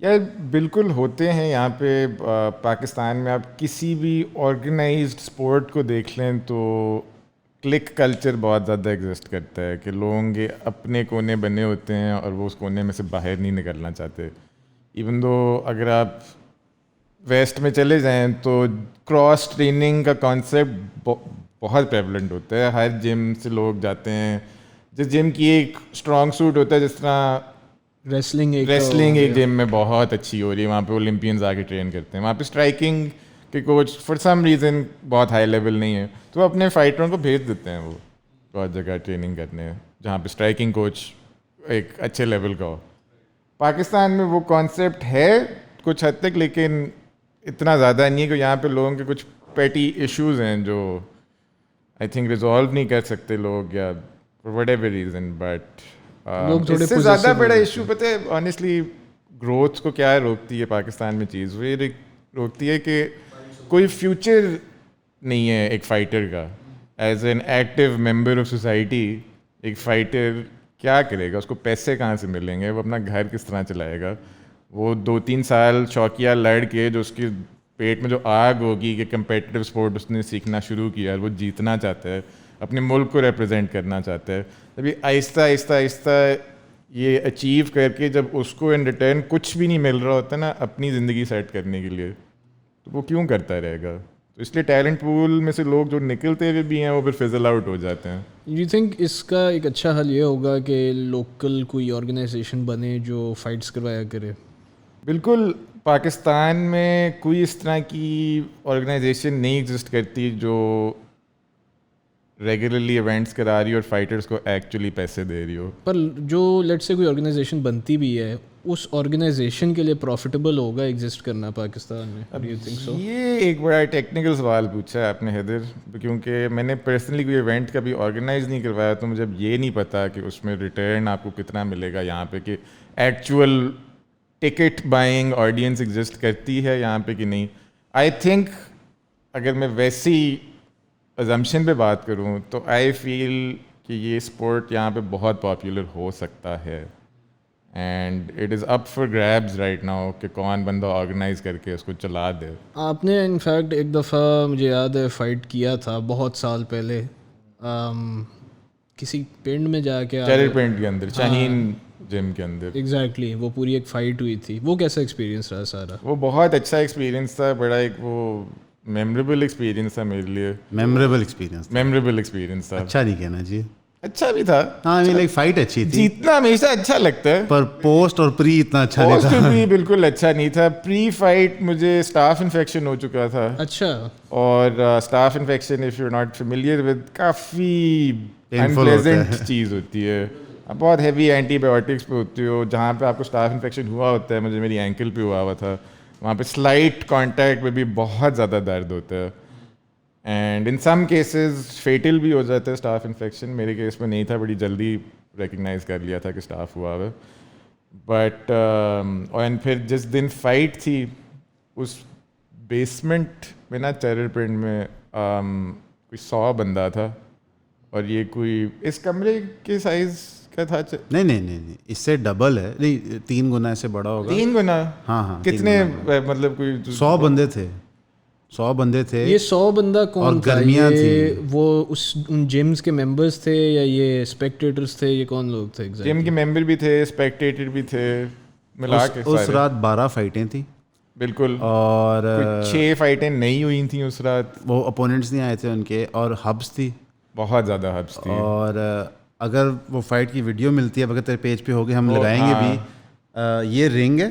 یار بالکل ہوتے ہیں یہاں پہ پاکستان میں. آپ کسی بھی آرگنائزڈ اسپورٹ کو دیکھ لیں تو کلک کلچر بہت زیادہ ایگزسٹ کرتا ہے کہ لوگوں کے اپنے کونے بنے ہوتے ہیں اور وہ اس کونے میں سے باہر نہیں نکلنا چاہتے. ایون دو اگر آپ ویسٹ میں چلے جائیں تو کراس ٹریننگ کا کانسیپٹ بہت پریولنٹ ہوتا ہے. ہر جم سے لوگ جاتے ہیں. جس جم کی ایک اسٹرانگ سوٹ ہوتا ہے, جس طرح ریسلنگ ایک جم میں بہت اچھی ہو رہی ہے, وہاں پہ اولمپئنز آ کے ٹرین کرتے ہیں. وہاں پہ اسٹرائکنگ کے کوچ فار سم ریزن بہت ہائی لیول نہیں ہے, تو وہ اپنے فائٹروں کو بھیج دیتے ہیں وہ بہت جگہ ٹریننگ کرنے, جہاں پہ اسٹرائکنگ کوچ ایک اچھے لیول کا ہو. پاکستان میں وہ کانسیپٹ ہے کچھ حد تک, لیکن اتنا زیادہ نہیں ہے کہ یہاں پہ لوگوں کے کچھ پیٹی ایشوز ہیں جو آئی تھنک ریزالو نہیں کر سکتے لوگ, یا for whatever reason. But اس سے زیادہ بڑا ایشو پتہ ہے آنیسٹلی گروتھ کو کیا روکتی ہے پاکستان میں چیز, وہ یہ روکتی ہے کہ کوئی فیوچر نہیں ہے ایک فائٹر کا. As an active member of society ایک فائٹر کیا کرے گا؟ اس کو پیسے کہاں سے ملیں گے؟ وہ اپنا گھر کس طرح چلائے گا؟ وہ 2-3 سال شوقیہ لڑ کے جو اس کے پیٹ میں جو آگ ہوگی کہ کمپیٹیٹیو اسپورٹ اس نے سیکھنا شروع کیا اور وہ جیتنا چاہتا ہے, اپنے ملک کو ریپرزینٹ کرنا چاہتا ہے, ابھی آہستہ آہستہ آہستہ یہ اچیو کر کے جب اس کو ان ریٹرن کچھ بھی نہیں مل رہا ہوتا نا اپنی زندگی سیٹ کرنے کے لیے, تو وہ کیوں کرتا رہے گا؟ تو اس لیے ٹیلنٹ پول میں سے لوگ جو نکلتے ہوئے بھی ہیں وہ پھر فزل آؤٹ ہو جاتے ہیں. یو تھنک اس کا ایک اچھا حل یہ ہوگا کہ لوکل کوئی آرگنائزیشن بنے جو فائٹس کروایا کرے؟ بالکل. پاکستان میں کوئی اس طرح کی آرگنائزیشن نہیں ایگزسٹ کرتی جو ریگولرلی ایونٹس کرا رہی ہو اور فائٹرس کو ایکچولی پیسے دے رہی ہو. پر جو لیٹ سے کوئی آرگنائزیشن بنتی بھی ہے, اس آرگنائزیشن کے لیے پروفیٹیبل ہوگا ایگزسٹ کرنا پاکستان میں؟ Do you think so? یہ ایک بڑا ٹیکنیکل سوال پوچھا ہے آپ نے حیدر, کیونکہ میں نے پرسنلی کوئی ایونٹ کبھی آرگنائز نہیں کروایا, تو مجھے اب یہ نہیں پتا کہ اس میں ریٹرن آپ کو کتنا ملے گا یہاں پہ, کہ actual ticket buying audience exist کرتی ہے یہاں پہ کہ نہیں. آئی تھنک اگر میں ویسی ازمپشن پہ بات کروں تو آئی فیل کہ یہ اسپورٹ یہاں پہ بہت پاپولر ہو سکتا ہے, and it is up for grabs right now کہ کون بندہ آرگنائز کر کے اس کو چلا دے. آپ نے انفیکٹ ایک دفعہ مجھے یاد ہے فائٹ کیا تھا بہت سال پہلے کسی پنڈ میں جا کے, چیرر پنڈ کے اندر, شاہین جم کے اندر. ایگزیکٹلی, وہ پوری ایک فائٹ ہوئی تھی. وہ کیسا ایکسپیرینس رہا سارا؟ وہ بہت اچھا ایکسپیرینس تھا, بڑا ایک وہ میموریبل ایکسپیرینس تھا میرے لیے. میموریبل ایکسپیرینس تھا. اچھا نہیں کہنا جی, اچھا بھی تھا. ہاں لائک فائٹ اچھی تھی, جیتنا ہمیشہ اچھا لگتا ہے, پر پوسٹ اور پری اتنا اچھا نہیں تھا. پوسٹ بھی بالکل اچھا نہیں تھا. پری فائٹ مجھے اسٹاف انفیکشن ہو چکا تھا. اچھا. اور staff infection if you not familiar with coffee unpleasant چیز ہوتی ہے. آپ بہت ہیوی اینٹی بایوٹکس پہ ہوتی ہو. جہاں پہ آپ کو اسٹاف انفیکشن ہوا ہوتا ہے, مجھے میری اینکل پہ ہوا تھا, وہاں پہ سلائٹ کانٹیکٹ میں بھی بہت زیادہ درد ہوتا ہے, and in some cases fatal بھی ہو جاتا ہے اسٹاف انفیکشن. میرے کیس میں نہیں تھا, بڑی جلدی ریکگنائز کر لیا تھا کہ اسٹاف ہوا ہے. بٹ اینڈ پھر جس دن فائٹ تھی اس بیسمنٹ میں نا چیرر پنڈ میں کوئی 100 بندہ تھا, اور یہ کوئی اس کمرے کے سائز کا تھا. نہیں اس سے ڈبل ہے, نہیں 3 گنا سے بڑا ہوگا. 3 گنا؟ ہاں. کتنے مطلب کوئی 100 بندے تھے. 100 بندے تھے. یہ 100 بندہ کون تھا؟ گرمیاں تھیں. وہ ان جمز کے ممبرز تھے یا یہ اسپیکٹیٹرز تھے؟ یہ کون لوگ تھے؟ جم کے ممبر بھی تھے, اسپیکٹیٹر بھی تھے, ملا کے. اس رات 12 فائٹیں تھیں. بالکل. اور 6 فائٹیں نہیں ہوئی تھیں اس رات. وہ اپوننٹس نہیں آئے تھے ان کے, اور ہبس تھی, بہت زیادہ ہبس تھی. اور اگر وہ فائٹ کی ویڈیو ملتی ہے, اگر تیرے پیج پہ ہوگی ہم لگائیں گے بھی. یہ رنگ ہے,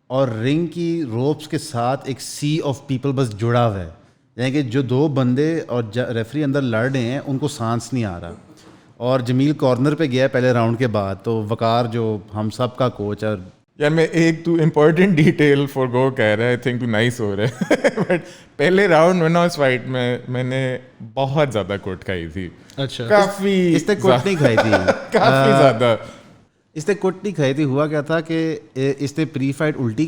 اور رنگ کی روپس کے ساتھ ایک سی آف پیپل بس جڑا ہوا ہے, یعنی کہ جو 2 بندے اور ریفری اندر لڑ رہے ہیں ان کو سانس نہیں آ رہا. اور جمیل کارنر پہ گیا پہلے راؤنڈ کے بعد, تو وقار جو ہم سب کا کوچ ہے. یار میں ایک تو امپورٹنٹ ڈیٹیل فور گو کہہ رہا ہے, آئی تھنک تو نائس ہو رہا ہے, بٹ پہلے راؤنڈ میں نا اس فائٹ میں نے بہت زیادہ کوٹ کھائی تھی. اچھا. کافی اس نے کوٹ نہیں کھائی تھی. کافی زیادہ اس نے کوٹ نہیں کھائی تھی. ہوا کیا تھا کہ اس نے پری فائٹ الٹی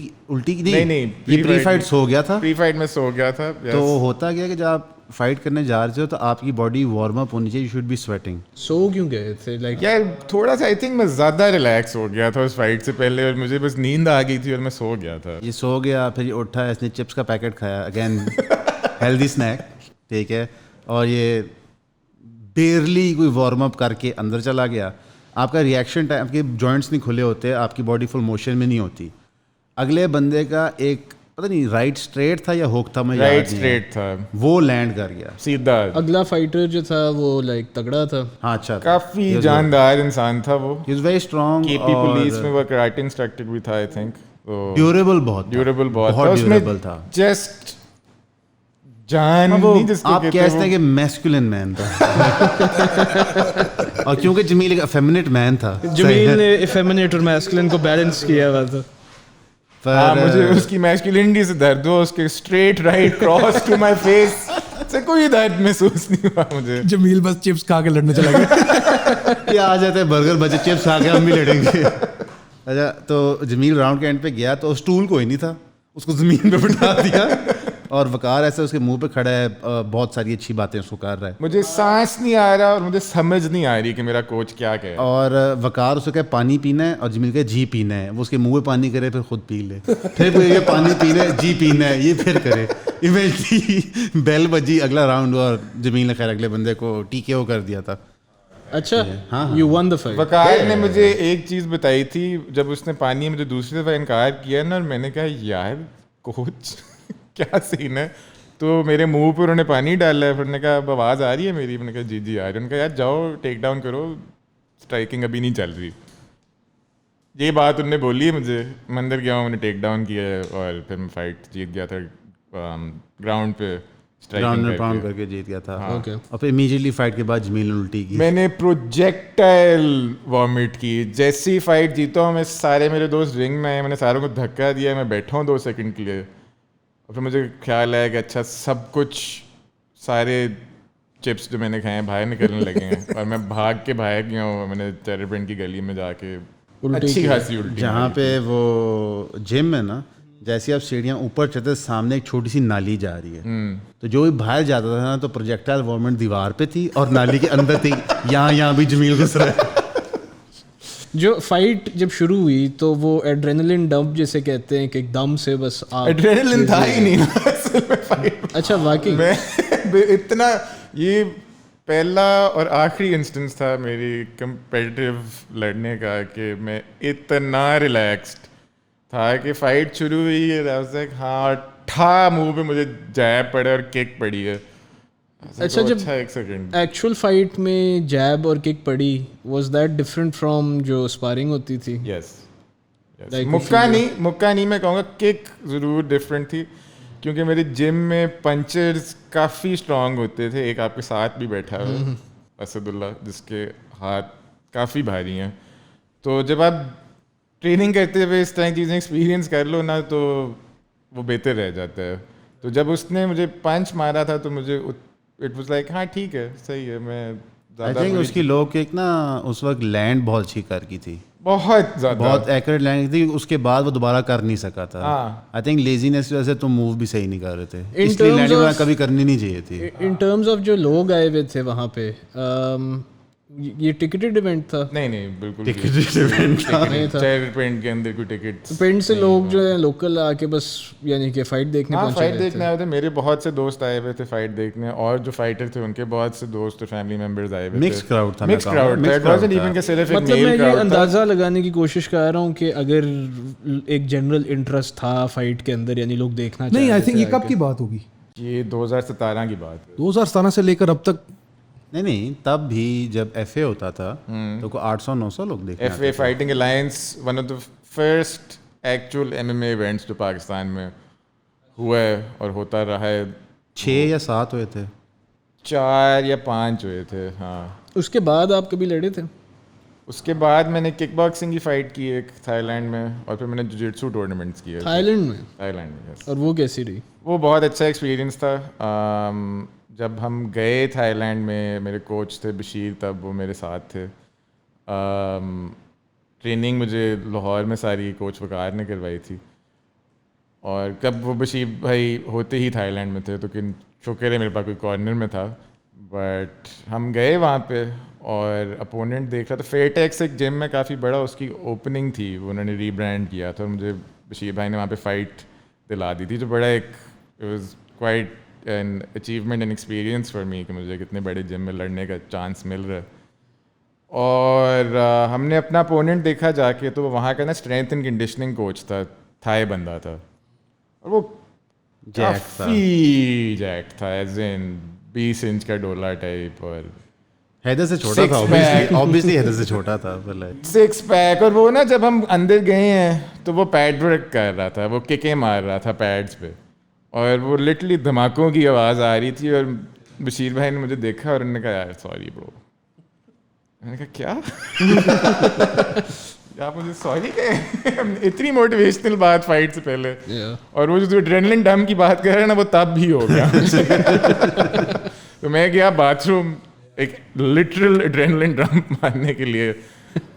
نہیں یہ پری فائٹ سو گیا تھا. پری فائٹ میں سو گیا تھا. تو ہوتا گیا کہ جب آپ فائٹ کرنے جا رہے ہو تو آپ کی باڈی وارم اپ ہونی چاہیے, یو شوڈ بی سویٹنگ. سو کیوں گئے تھے لائک یار تھوڑا سا آئی تھنک میں زیادہ ریلیکس ہو گیا تھا اس فائٹ سے پہلے, اور مجھے بس نیند آ گئی تھی اور میں سو گیا تھا. یہ سو گیا, پھر یہ اٹھا, اس نے چپس کا پیکٹ کھایا, اگین ہیلدی اسنیک, ٹھیک ہے, اور یہ بیئرلی کوئی وارم اپ کر کے اندر چلا گیا. آپ کا ریئیکشن ٹائم, آپ کے جوائنٹس نہیں کھلے ہوتے, آپ کی باڈی فل موشن میں نہیں ہوتی. اگلے بندے کا ایک پتہ نہیں رائٹ اسٹریٹ تھا یا ہوک تھا, میں رائٹ اسٹریٹ تھا, وہ لینڈ کر گیا سیدھا. اگلا فائٹر جو تھا وہ لائک تگڑا تھا, ہاں اچھا, کافی جاندار انسان تھا وہ. ہی از ویری اسٹرانگ, کے پی پولیس میں وہ کراٹے انسٹرکٹر بھی تھا آئی تھنک. ڈیوریبل بہت ڈیوریبل تھا. جسٹ جان نہیں جس کو آپ کہتے ہیں کہ میسکولن مین تھا, اور کیونکہ جمیل ایک افیمینٹ مین تھا, جمیل نے افیمینیٹ اور میسکولن کو بیلنس کیا ہوا تھا. مجھے اس کی میسکولینٹی سے درد ہوا, اس کے straight right cross to my face سے کوئی درد محسوس نہیں ہوا مجھے. جمیل بس چپس کھا کے لڑنے چلا گیا. یہ آ جاتے ہیں برگر بچے چپس کھا کے ہم بھی لڑیں گے. اچھا تو جمیل راؤنڈ کے اینڈ پہ گیا تو اسٹول کوئی نہیں تھا, اس کو زمین پہ بٹھا دیا, اور وقار ایسے اس کے منہ پہ کھڑا ہے, بہت ساری اچھی باتیں اس کو کر رہا ہے. مجھے سانس نہیں آ رہا اور مجھے سمجھ نہیں آ رہی کہ میرا کوچ کیا کہے. اور وقار اس کو کہے پانی پینا ہے, اور جمیل کہے جی پینا ہے. وہ اس کے منہ پہ پانی کرے, پھر خود پی لے, پھر کوئی یہ پانی پینا ہے, جی پینا ہے, یہ پھر کرے. ایونچولی بیل بجی, اگلا راؤنڈ ہوا, اور جمیل نے خیر اگلے بندے کو ٹی کے او کر دیا تھا. اچھا یو ون دا فائٹ. وقار نے مجھے ایک چیز بتائی تھی جب اس نے پانی مجھے دوسری دفعہ انکار کیا نا, اور میں نے کہا یار کوچ کیا سین ہے, تو میرے منہ پہ انہوں نے پانی ڈالا ہے. پھر نے کہا اب آواز آ رہی ہے میری, میں نے کہا جی جی آ رہی ہے. انہوں نے کہا یار جاؤ ٹیک ڈاؤن کرو, اسٹرائکنگ ابھی نہیں چل رہی. یہ بات انہوں نے بولی ہے مجھے, میں اندر گیا ہوں, میں نے ٹیک ڈاؤن کیا ہے, اور پھر میں فائٹ جیت گیا تھا گراؤنڈ پہ, پاؤنڈ کر کے جیت گیا تھا. اور پھر امیجیٹلی فائٹ کے بعد جمیل نے الٹی کی. میں نے پروجیکٹائل وامٹ کی جیسی فائٹ جیتا ہوں میں. سارے میرے دوست رنگ میں آئے, میں نے ساروں کو دھکا دیا, میں بیٹھا ہوں 2 سیکنڈ کے لیے, اور پھر مجھے خیال آیا کہ اچھا سب کچھ سارے چپس جو میں نے کھائے ہیں باہر نکلنے لگے ہیں, اور میں بھاگ کے باہر گیا ہوں. میں نے چیری پوائنٹ کی گلی میں جا کے اچھی خاصی الٹی, جہاں پہ وہ جم ہے نا, جیسے آپ سیڑھیاں اوپر چڑھتے سامنے ایک چھوٹی سی نالی جا رہی ہے, تو جو بھی باہر جاتا تھا نا تو پروجیکٹائل وارمنٹ دیوار پہ تھی اور نالی کے اندر تھی. یہاں بھی جمیل گھس رہا ہے. جو فائٹ جب شروع ہوئی تو وہ ایڈرینلن ڈمپ جسے کہتے ہیں کہ ایک دم سے بس ایڈرینلن تھا ہی نہیں. اچھا واقعی میں اتنا, یہ پہلا اور آخری انسٹنس تھا میری کمپیٹیٹیو لڑنے کا کہ میں اتنا ریلیکسڈ تھا کہ فائٹ شروع ہوئی, ہاں ٹھا منہ پہ مجھے جیب پڑے اور کک پڑی ہے. اچھا جب ایک سیکنڈ ایکچوئل فائٹ میں جیب اور کک پڑی, واز دیٹ ڈفرنٹ فرام جو اسپارنگ ہوتی تھی؟ یس, مکہ نہیں, میں کہوں گا کک ضرور ڈفرینٹ تھی, کیونکہ میرے جم میں پنچرز کافی اسٹرانگ ہوتے تھے. ایک آپ کے ساتھ بھی بیٹھا ہے اسد اللہ, جس کے ہاتھ کافی بھاری ہیں. تو جب آپ ٹریننگ کرتے ہوئے اس طرح کی چیزیں ایکسپیرینس کر لو نا, تو وہ بہتر رہ جاتا ہے. تو جب اس نے مجھے پنچ مارا تھا تو مجھے اٹ واز لائک ہاں ٹھیک ہے صحیح ہے. میں آئی تھنک اس کی لو کک نا اس وقت لینڈ بہت اچھی کر کی تھی, بہت ایکوریٹ لینڈ تھی. اس کے بعد وہ دوبارہ کر نہیں سکا تھا. آئی تھنک لیزینس کی وجہ سے تم موو بھی صحیح نہیں کر رہے تھے, اس لیے لینڈنگ کبھی کرنی نہیں چاہیے تھی. ان ٹرمز آف جو لوگ آئے ہوئے تھے وہاں پہ, یہ ٹکٹڈ ایونٹ تھا؟ نہیں بالکل ٹکٹڈ ایونٹ تھا. چیری پوائنٹ کے اندر کوئی ٹکٹ پینٹ سے لوگ جو ہیں لوکل آ کے بس یعنی کہ فائٹ دیکھنے پہنچے فائٹ دیکھنے آئے تھے. میرے بہت سے دوست آئے ہوئے تھے فائٹ دیکھنے, اور جو فائٹر تھے ان کے بہت سے دوست اور فیملی ممبرز آئے ہوئے تھے. مکس کراؤڈ تھا. مطلب میں یہ اندازہ لگانے کی کوشش کر رہا ہوں کہ اگر ایک جنرل انٹرسٹ تھا فائٹ کے اندر, یعنی لوگ دیکھنا نہیں, آئی تھنک یہ کب کی بات ہوگی؟ یہ 2017 کی بات ہے. 2017 سے لے کر اب تک نہیں, تب بھی جب ایف اے ہوتا تھا تو 800-900 لوگ دیکھتے. F A fighting alliance one of the first actual MMA ایم اے ایونٹس جو پاکستان میں ہوا ہے اور ہوتا رہا ہے. 6 یا 7 ہوئے تھے, 4 یا 5 ہوئے تھے. ہاں, اس کے بعد آپ کبھی لڑے تھے؟ اس کے بعد میں نے کک باکسنگ کی فائٹ کی ایک تھائی لینڈ میں, اور پھر میں نے جوجیٹسو ٹورنامنٹس کیے تھائی لینڈ میں. اور وہ کیسی رہی؟ وہ بہت اچھا ایکسپیرینس تھا. جب ہم گئے تھائی لینڈ میں, میرے کوچ تھے بشیر, تب وہ میرے ساتھ تھے. ٹریننگ مجھے لاہور میں ساری کوچ وقار نے کروائی تھی. اور کب وہ بشیر بھائی ہوتے ہی تھائی لینڈ میں تھے تو شکر ہے میرے پاس کوئی کارنر میں تھا. بٹ ہم گئے وہاں پہ اور اپوننٹ دیکھ رہا تھا. فیٹیکس ایک جم میں کافی بڑا اس کی اوپننگ تھی, وہ انہوں نے ری برانڈ کیا تھا اور مجھے بشیر بھائی نے وہاں پہ فائٹ دلا دی تھی, جو بڑا ایک it was quite an achievement and experience for me کہ مجھے کتنے بڑے جم میں لڑنے کا چانس مل رہا ہے. اور ہم نے اپنا اپوننٹ دیکھا جا کے, تو وہاں کا نا اسٹرینتھ اینڈ کنڈیشننگ کوچ تھا, تھائی بندہ تھا, اور وہ کافی جیک تھا, ایز ان 20 انچ کا ڈولا ٹائپ, اور حیدر سے چھوٹا تھا, obviously حیدر سے چھوٹا تھا, 6 پیک. اور وہ نا جب ہم اندر گئے ہیں تو وہ پیڈ ورک کر رہا تھا, وہ ککیں مار رہا تھا پیڈس پہ, اور وہ لٹرلی دھماکوں کی آواز آ رہی تھی. اور بشیر بھائی نے مجھے دیکھا اور انہوں نے کہا یار سوری برو. میں نے کہا کیا آپ مجھے سوری کہیں, اتنی موٹیویشنل بات فائٹ سے پہلے. اور وہ جو ایڈرینلن ڈم کی بات کر رہے ہیں نا, وہ تب بھی ہو گیا. تو میں گیا باتھ روم ایک لٹرل ایڈرینلن ڈم مارنے کے لیے,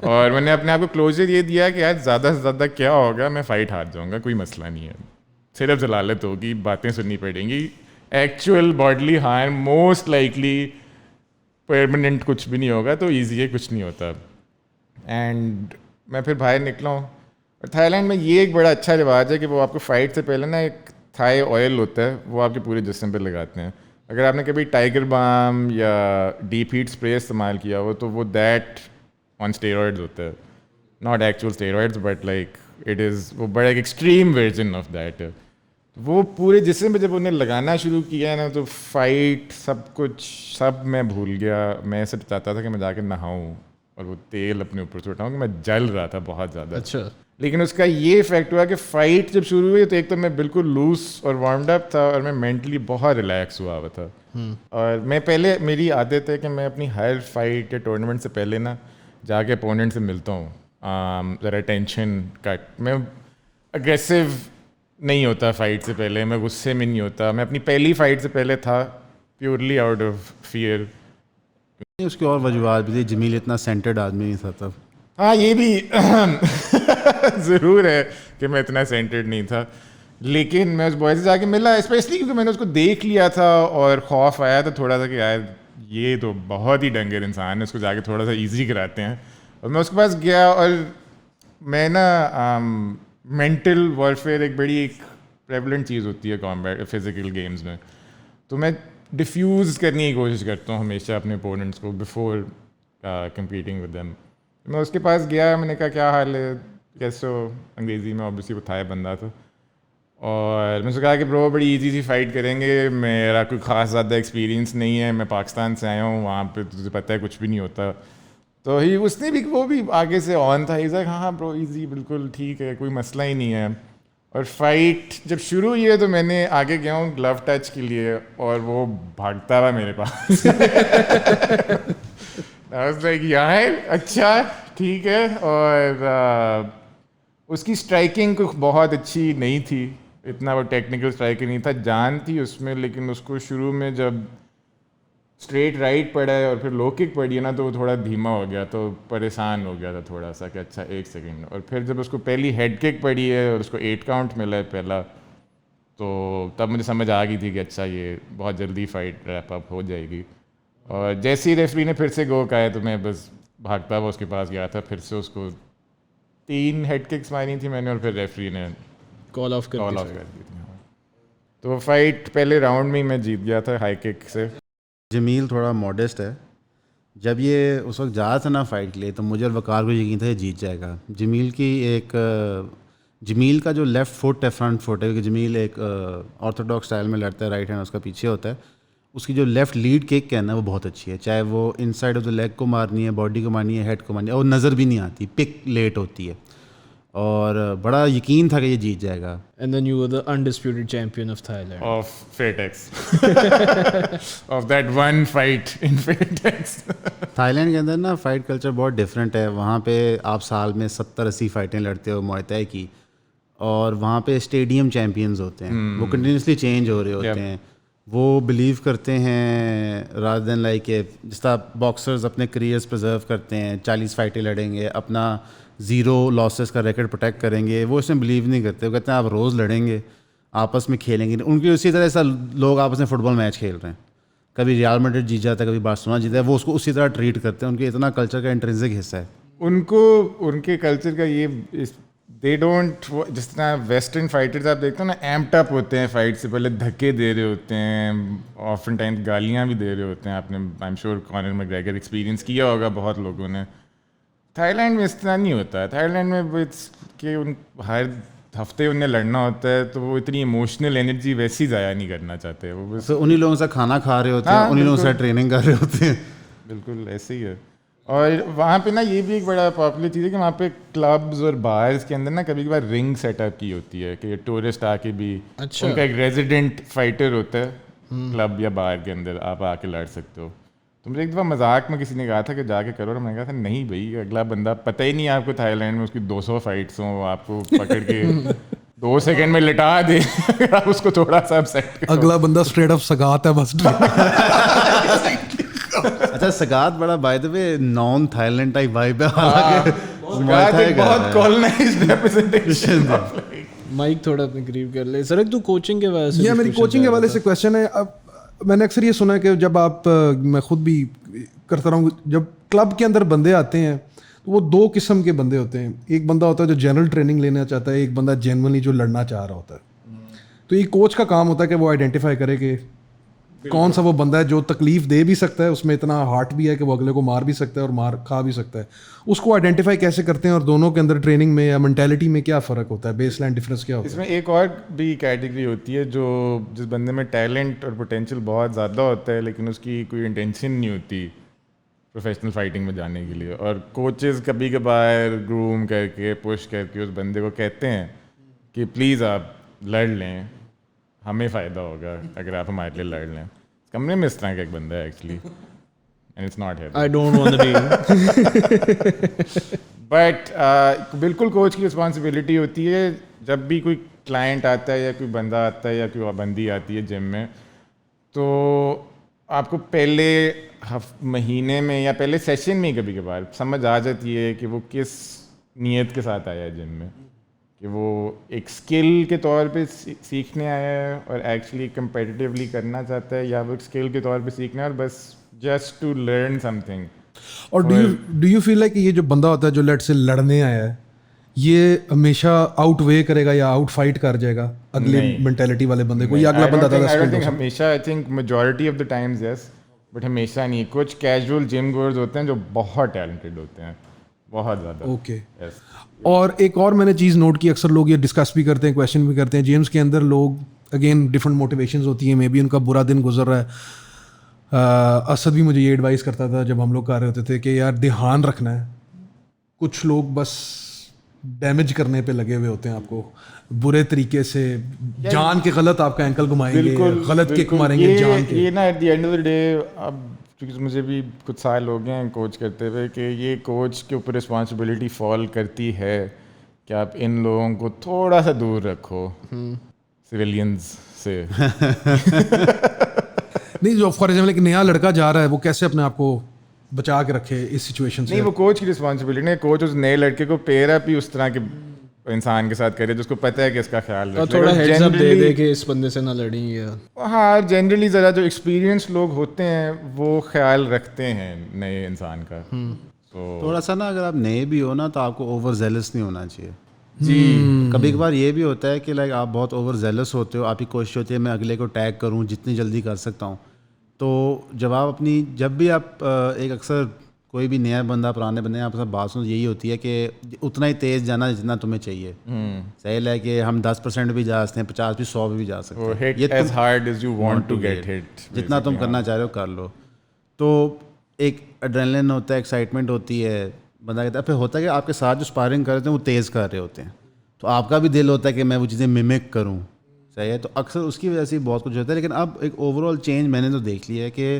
اور میں نے اپنے آپ کو کلوزر یہ دیا کہ یار زیادہ سے زیادہ کیا ہوگا, میں فائٹ ہار جاؤں گا, کوئی مسئلہ نہیں ہے, صرف ضلالت ہوگی, باتیں سننی پڑیں گی, actual bodily harm most likely permanent کچھ بھی نہیں ہوگا, تو ایزی ہے, کچھ نہیں ہوتا. اینڈ میں پھر باہر نکلا ہوں. اور تھائی لینڈ میں یہ ایک بڑا اچھا رواج ہے کہ وہ آپ کو فائٹ سے پہلے نا ایک تھائی آئل ہوتا ہے, وہ آپ کے پورے جسم پہ لگاتے ہیں. اگر آپ نے کبھی ٹائیگر بام یا ڈیپ ہیٹ اسپرے استعمال کیا ہو تو وہ دیٹ آن اسٹیرائڈز ہوتا ہے, not actual steroids but like it is, وہ بڑا ایک ایکسٹریم ورژن آف دیٹ ہے. وہ پورے جسم پہ جب انہیں لگانا شروع کیا نا, تو فائٹ سب کچھ سب میں بھول گیا. میں صرف چاہتا تھا کہ میں جا کے نہاؤں اور وہ تیل اپنے اوپر سے اٹھاؤں, کہ میں جل رہا تھا بہت زیادہ. اچھا. لیکن اس کا یہ افیکٹ ہوا کہ فائٹ جب شروع ہوئی تو ایک تو میں بالکل لوز اور وارمڈ اپ تھا, اور میں مینٹلی بہت ریلیکس ہوا ہوا تھا. اور میں پہلے, میری عادت ہے کہ میں اپنی ہر فائٹ یا ٹورنامنٹ سے پہلے نا جا کے اپوننٹ سے ملتا ہوں, ذرا ٹینشن کٹ. میں اگریسو نہیں ہوتا فائٹ سے پہلے, میں غصے میں نہیں ہوتا. میں اپنی پہلی فائٹ سے پہلے تھا پیورلی آؤٹ آف فیئر. اس کی اور وجوہات بھی تھی, جمیل اتنا سینٹرڈ آدمی نہیں تھا تب. ہاں یہ بھی ضرور ہے کہ میں اتنا سینٹرڈ نہیں تھا, لیکن میں اس بوائے سے جا کے ملا, اسپیشلی کیونکہ میں نے اس کو دیکھ لیا تھا اور خوف آیا تھا تھوڑا سا کہ یار یہ تو بہت ہی ڈنگر انسان ہے, اس کو جا کے تھوڑا سا ایزی کراتے ہیں. اور میں اس کے پاس گیا, اور میں نا مینٹل وارفیئر ایک بڑی ایک پریولنٹ چیز ہوتی ہے کامبیٹ فزیکل گیمز میں, تو میں ڈیفیوز کرنے کی کوشش کرتا ہوں ہمیشہ اپنے اپوننٹس کو بفور کمپیٹنگ ود دیم. میں اس کے پاس گیا, میں نے کہا کیا حال ہے, کیسے ہو, انگریزی میں, اوبیسلی وہ تھائی بندہ تھا. اور میں نے کہا کہ برو بڑی ایزی سی فائٹ کریں گے, میرا کوئی خاص زیادہ ایکسپیرینس نہیں ہے, میں پاکستان سے آیا ہوں, وہاں پہ تجھے پتہ ہے کچھ بھی نہیں ہوتا. تو اس نے بھی, وہ بھی آگے سے آن تھا, ہاں برو ایزی, بالکل ٹھیک ہے, کوئی مسئلہ ہی نہیں ہے. اور فائٹ جب شروع ہوئی ہے تو میں نے آگے گیا ہوں گلو ٹچ کے لیے, اور وہ بھاگتا رہا میرے پاس. یار اچھا ٹھیک ہے. اور اس کی اسٹرائکنگ بہت اچھی نہیں تھی, اتنا وہ ٹیکنیکل اسٹرائکنگ نہیں تھا, جان تھی اس میں, لیکن اس کو شروع میں جب اسٹریٹ رائٹ پڑا ہے اور پھر لو کک پڑی ہے نا, تو وہ تھوڑا دھیما ہو گیا, تو پریشان ہو گیا تھا تھوڑا سا کہ اچھا ایک سیکنڈ. اور پھر جب اس کو پہلی ہیڈ کک پڑی ہے اور اس کو 8 کاؤنٹ ملا ہے پہلا, تو تب مجھے سمجھ آ گئی تھی کہ اچھا یہ بہت جلدی فائٹ ریپ اپ ہو جائے گی. اور جیسے ہی ریفری نے پھر سے گو کہا ہے تو میں بس بھاگتا ہوا اس کے پاس گیا تھا, پھر سے اس کو 3 ہیڈ ککس ماری تھی میں نے, اور پھر ریفری نے کال آف کر دی تھی. تو فائٹ پہلے راؤنڈ میں ہی میں جیت گیا تھا ہائی کک سے. جمیل تھوڑا ماڈسٹ ہے. جب یہ اس وقت جا تھا نا فائٹ کے لیے, تو مجھے اور وقار کو یقین تھا یہ جیت جائے گا. جمیل کا جو لیفٹ فٹ ہے, فرنٹ فٹ ہے, کیونکہ جمیل ایک آرتھوڈاکس اسٹائل میں لڑتا ہے, رائٹ ہینڈ اس کا پیچھے ہوتا ہے. اس کی جو لیفٹ لیڈ کک ہے نا وہ بہت اچھی ہے, چاہے وہ ان سائڈ آف دا لیگ کو مارنی ہے, باڈی کو مارنی ہے, ہیڈ کو مارنی ہے, اور نظر بھی نہیں آتی, پک لیٹ ہوتی ہے. اور بڑا یقین تھا کہ یہ جیت جائے گا. And then you were the undisputed champion of Thailand. Of Fatex. Of that one fight in Fatex. Thailand کے اندر نا فائٹ کلچر بہت ڈفرینٹ ہے. وہاں پہ آپ سال میں 70-80 فائٹیں لڑتے ہو موائے تھائی کی, اور وہاں پہ اسٹیڈیم چیمپئنز ہوتے ہیں, وہ کنٹینیوسلی چینج ہو رہے ہوتے ہیں. وہ بلیو کرتے ہیں رادر دین لائک کہ جس طرح باکسرز اپنے کریئرز پرزرو کرتے ہیں, 40 فائٹیں لڑیں گے, اپنا 0 لاسز کا ریکارڈ پروٹیکٹ کریں گے, وہ اس میں بلیو نہیں کرتے. وہ کہتے ہیں آپ روز لڑیں گے, آپس میں کھیلیں گے. ان کی اسی طرح ایسا لوگ آپس میں فٹ بال میچ کھیل رہے ہیں, کبھی ریال میڈرڈ جیت جاتا ہے, کبھی بارسلونا جیتا ہے, وہ اس کو اسی طرح ٹریٹ کرتے ہیں. ان کے اتنا کلچر کا انٹرنسک حصہ ہے. ان کو ان کے کلچر کا یہ دے ڈونٹ, جس طرح ویسٹرن فائٹرز آپ دیکھتے ہیں نا, ایمپڈ اپ ہوتے ہیں فائٹ سے پہلے, دھکے دے رہے ہوتے ہیں, آفن ٹائم گالیاں بھی دے رہے ہوتے ہیں. آپ نے I am sure Conor McGregor experience کیا ہوگا بہت لوگوں نے. تھائی لینڈ میں اس طرح نہیں ہوتا ہے. تھائی لینڈ میں کہ ان ہر ہفتے انہیں لڑنا ہوتا ہے, تو وہ اتنی ایموشنل انرجی ویسی ضائع نہیں کرنا چاہتے. وہ بس انہیں لوگوں سے کھانا کھا رہے ہوتے ہیں, انہیں لوگوں سے ٹریننگ کر رہے ہوتے ہیں. بالکل ایسے ہی ہے. اور وہاں پہ نا یہ بھی ایک بڑا پاپولر چیز ہے کہ وہاں پہ کلبز اور بارز کے اندر نا کبھی کبھار رنگ سیٹ اپ کی ہوتی ہے کہ ٹورسٹ آ کے بھی, ان کا ایک ریزیڈنٹ فائٹر ہوتا ہے کلب یا بار کے اندر, آپ آ کے لڑ سکتے ہو. تو مجھے ایک دفعہ مذاق میں کسی نے کہا تھا کہ جا کے کرو, اور میں نے کہا تھا نہیں بھائی, اگلا بندہ پتہ ہی نہیں آپ کو تھائی لینڈ میں اس کی 200 فائٹس ہوں, آپ کو پکڑ کے 2 سیکنڈ میں لٹا دے, آپ اس کو تھوڑا سا اپسیٹ کرو. اگلا بندہ اسٹریٹ اپ سگات ہے بس. اچھا سگات بڑا by the way non Thailand type vibe ہے, حالانکہ بہت کالونائزڈ ریپرزنٹیشن. مائک تھوڑا اپنے قریب کر لے. سر تو کوچنگ کے وجہ سے, یہ میری کوچنگ کے حوالے سے کویشچن ہے. اب میں نے اکثر یہ سنا ہے کہ جب آپ, میں خود بھی کرتا رہا ہوں, جب کلب کے اندر بندے آتے ہیں تو وہ 2 قسم کے بندے ہوتے ہیں. ایک بندہ ہوتا ہے جو جنرل ٹریننگ لینا چاہتا ہے, ایک بندہ جینوئنلی جو لڑنا چاہ رہا ہوتا ہے. تو یہ کوچ کا کام ہوتا ہے کہ وہ آئیڈینٹیفائی کرے کہ کون سا وہ بندہ ہے جو تکلیف دے بھی سکتا ہے, اس میں اتنا ہارٹ بھی ہے کہ وہ اگلے کو مار بھی سکتا ہے اور مار کھا بھی سکتا ہے. اس کو آئیڈینٹیفائی کیسے کرتے ہیں, اور دونوں کے اندر ٹریننگ میں یا مینٹیلٹی میں کیا فرق ہوتا ہے, بیس لائن ڈفرینس کیا ہوتا ہے؟ اس میں ایک اور بھی کیٹیگری ہوتی ہے جو جس بندے میں ٹیلنٹ اور پوٹینشیل بہت زیادہ ہوتا ہے, لیکن اس کی کوئی انٹینشن نہیں ہوتی پروفیشنل فائٹنگ میں جانے کے لیے, اور کوچز کبھی کبھار گروم کر کے پش کر کے اس بندے کو کہتے ہیں کہ پلیز آپ لڑ لیں, ہمیں فائدہ ہوگا اگر آپ ہمارے لیے لڑ لیں. کمرے میں اس طرح کا ایک بندہ ہے actually, and it's not here. I don't want to deal. But بالکل کوچ کی رسپانسبلٹی ہوتی ہے جب بھی کوئی کلائنٹ آتا ہے یا کوئی بندہ آتا ہے یا کوئی بندی آتی ہے جم میں, تو آپ کو پہلے مہینے میں یا پہلے سیشن میں کبھی کبھار سمجھ آ جاتی ہے کہ وہ کس نیت کے ساتھ آیا ہے جم میں, کہ وہ ایک اسکل کے طور پہ سیکھنے آیا ہے اور ایکچولی کمپیٹیٹیولی کرنا چاہتا ہے, یا وہ ایک اسکل کے طور پہ سیکھنا ہے اور بس just to learn something. اور ڈو یو فیل لائک کہ یہ جو بندہ ہوتا ہے جو لیٹ سے لڑنے آیا ہے, یہ ہمیشہ آؤٹ وے کرے گا یا آؤٹ فائٹ کر جائے گا اگلے مینٹیلٹی والے بندے کو, یا اگلا بندہ زیادہ ہمیشہ, I think majority of the times yes, but ہمیشہ نہیں. کچھ کیجول جم گوئرز ہوتے ہیں جو بہت ٹیلنٹڈ ہوتے ہیں, بہت زیادہ. اوکے. اور ایک اور میں نے چیز نوٹ کی, اکثر لوگ یہ ڈسکس بھی کرتے ہیں, کویشچن بھی کرتے ہیں, جیمز کے اندر لوگ اگین ڈفرنٹ موٹیویشنز ہوتی ہیں, مے بی ان کا برا دن گزر رہا ہے. اسد بھی مجھے یہ ایڈوائز کرتا تھا جب ہم لوگ کر رہے ہوتے تھے کہ یار دھیان رکھنا ہے, کچھ لوگ بس ڈیمیج کرنے پہ لگے ہوئے ہوتے ہیں, آپ کو برے طریقے سے جان کے غلط آپ کا اینکل گھمائیں گے, غلط کک ماریں گے جان کے. یہ نا at the end of the day, اب کیونکہ مجھے بھی کچھ سال ہو گئے ہیں کوچ کرتے ہوئے, کہ یہ کوچ کے اوپر رسپانسبلٹی فال کرتی ہے کہ آپ ان لوگوں کو تھوڑا سا دور رکھو سویلینز سے. نہیں, جو فار ایگزامپل ایک نیا لڑکا جا رہا ہے, وہ کیسے اپنے آپ کو بچا کے رکھے اس سچویشن سے؟ نہیں, وہ کوچ کی رسپانسبلٹی نہیں. کوچ اس نئے لڑکے کو پیئر اپ ہی اس طرح کے انسان کے ساتھ کرے جس کو پتہ ہے کہ اس کا خیال رکھے, تھوڑا ہیڈز اپ دے دے کہ اس بندے سے نہ لڑیں. یا ہاں, جنرلی ذرا جو ایکسپیرینس لوگ ہوتے ہیں وہ خیال رکھتے ہیں نئے انسان کا. تھوڑا سا نا, اگر آپ نئے بھی ہو نا تو آپ کو اوور زیلس نہیں ہونا چاہیے. جی, کبھی کبھار یہ بھی ہوتا ہے کہ لائک آپ بہت اوور زیلس ہوتے ہو, آپ کی کوشش ہوتی ہے میں اگلے کو ٹیگ کروں جتنی جلدی کر سکتا ہوں. تو جب آپ اپنی, جب بھی آپ ایک اکثر کوئی بھی نیا بندہ پرانے بندے آپ کے ساتھ بات سن, یہی ہوتی ہے کہ اتنا ہی تیز جانا جتنا تمہیں چاہیے. صحیح ہے کہ ہم 10% بھی جا سکتے ہیں, 50 بھی 100 بھی جا سکتے ہیں, جتنا تم کرنا چاہ رہے ہو کر لو. تو ایک ایڈرینلن ہوتا ہے, ایکسائٹمنٹ ہوتی ہے, بندہ کہتا ہے. پھر ہوتا ہے کہ آپ کے ساتھ جو اسپارنگ کر رہے ہیں وہ تیز کر رہے ہوتے ہیں, تو آپ کا بھی دل ہوتا ہے کہ میں وہ چیزیں ممک کروں. صحیح ہے, تو اکثر اس کی وجہ سے بہت کچھ ہوتا ہے. لیکن اب ایک اوور آل چینج میں نے تو دیکھ لیا ہے کہ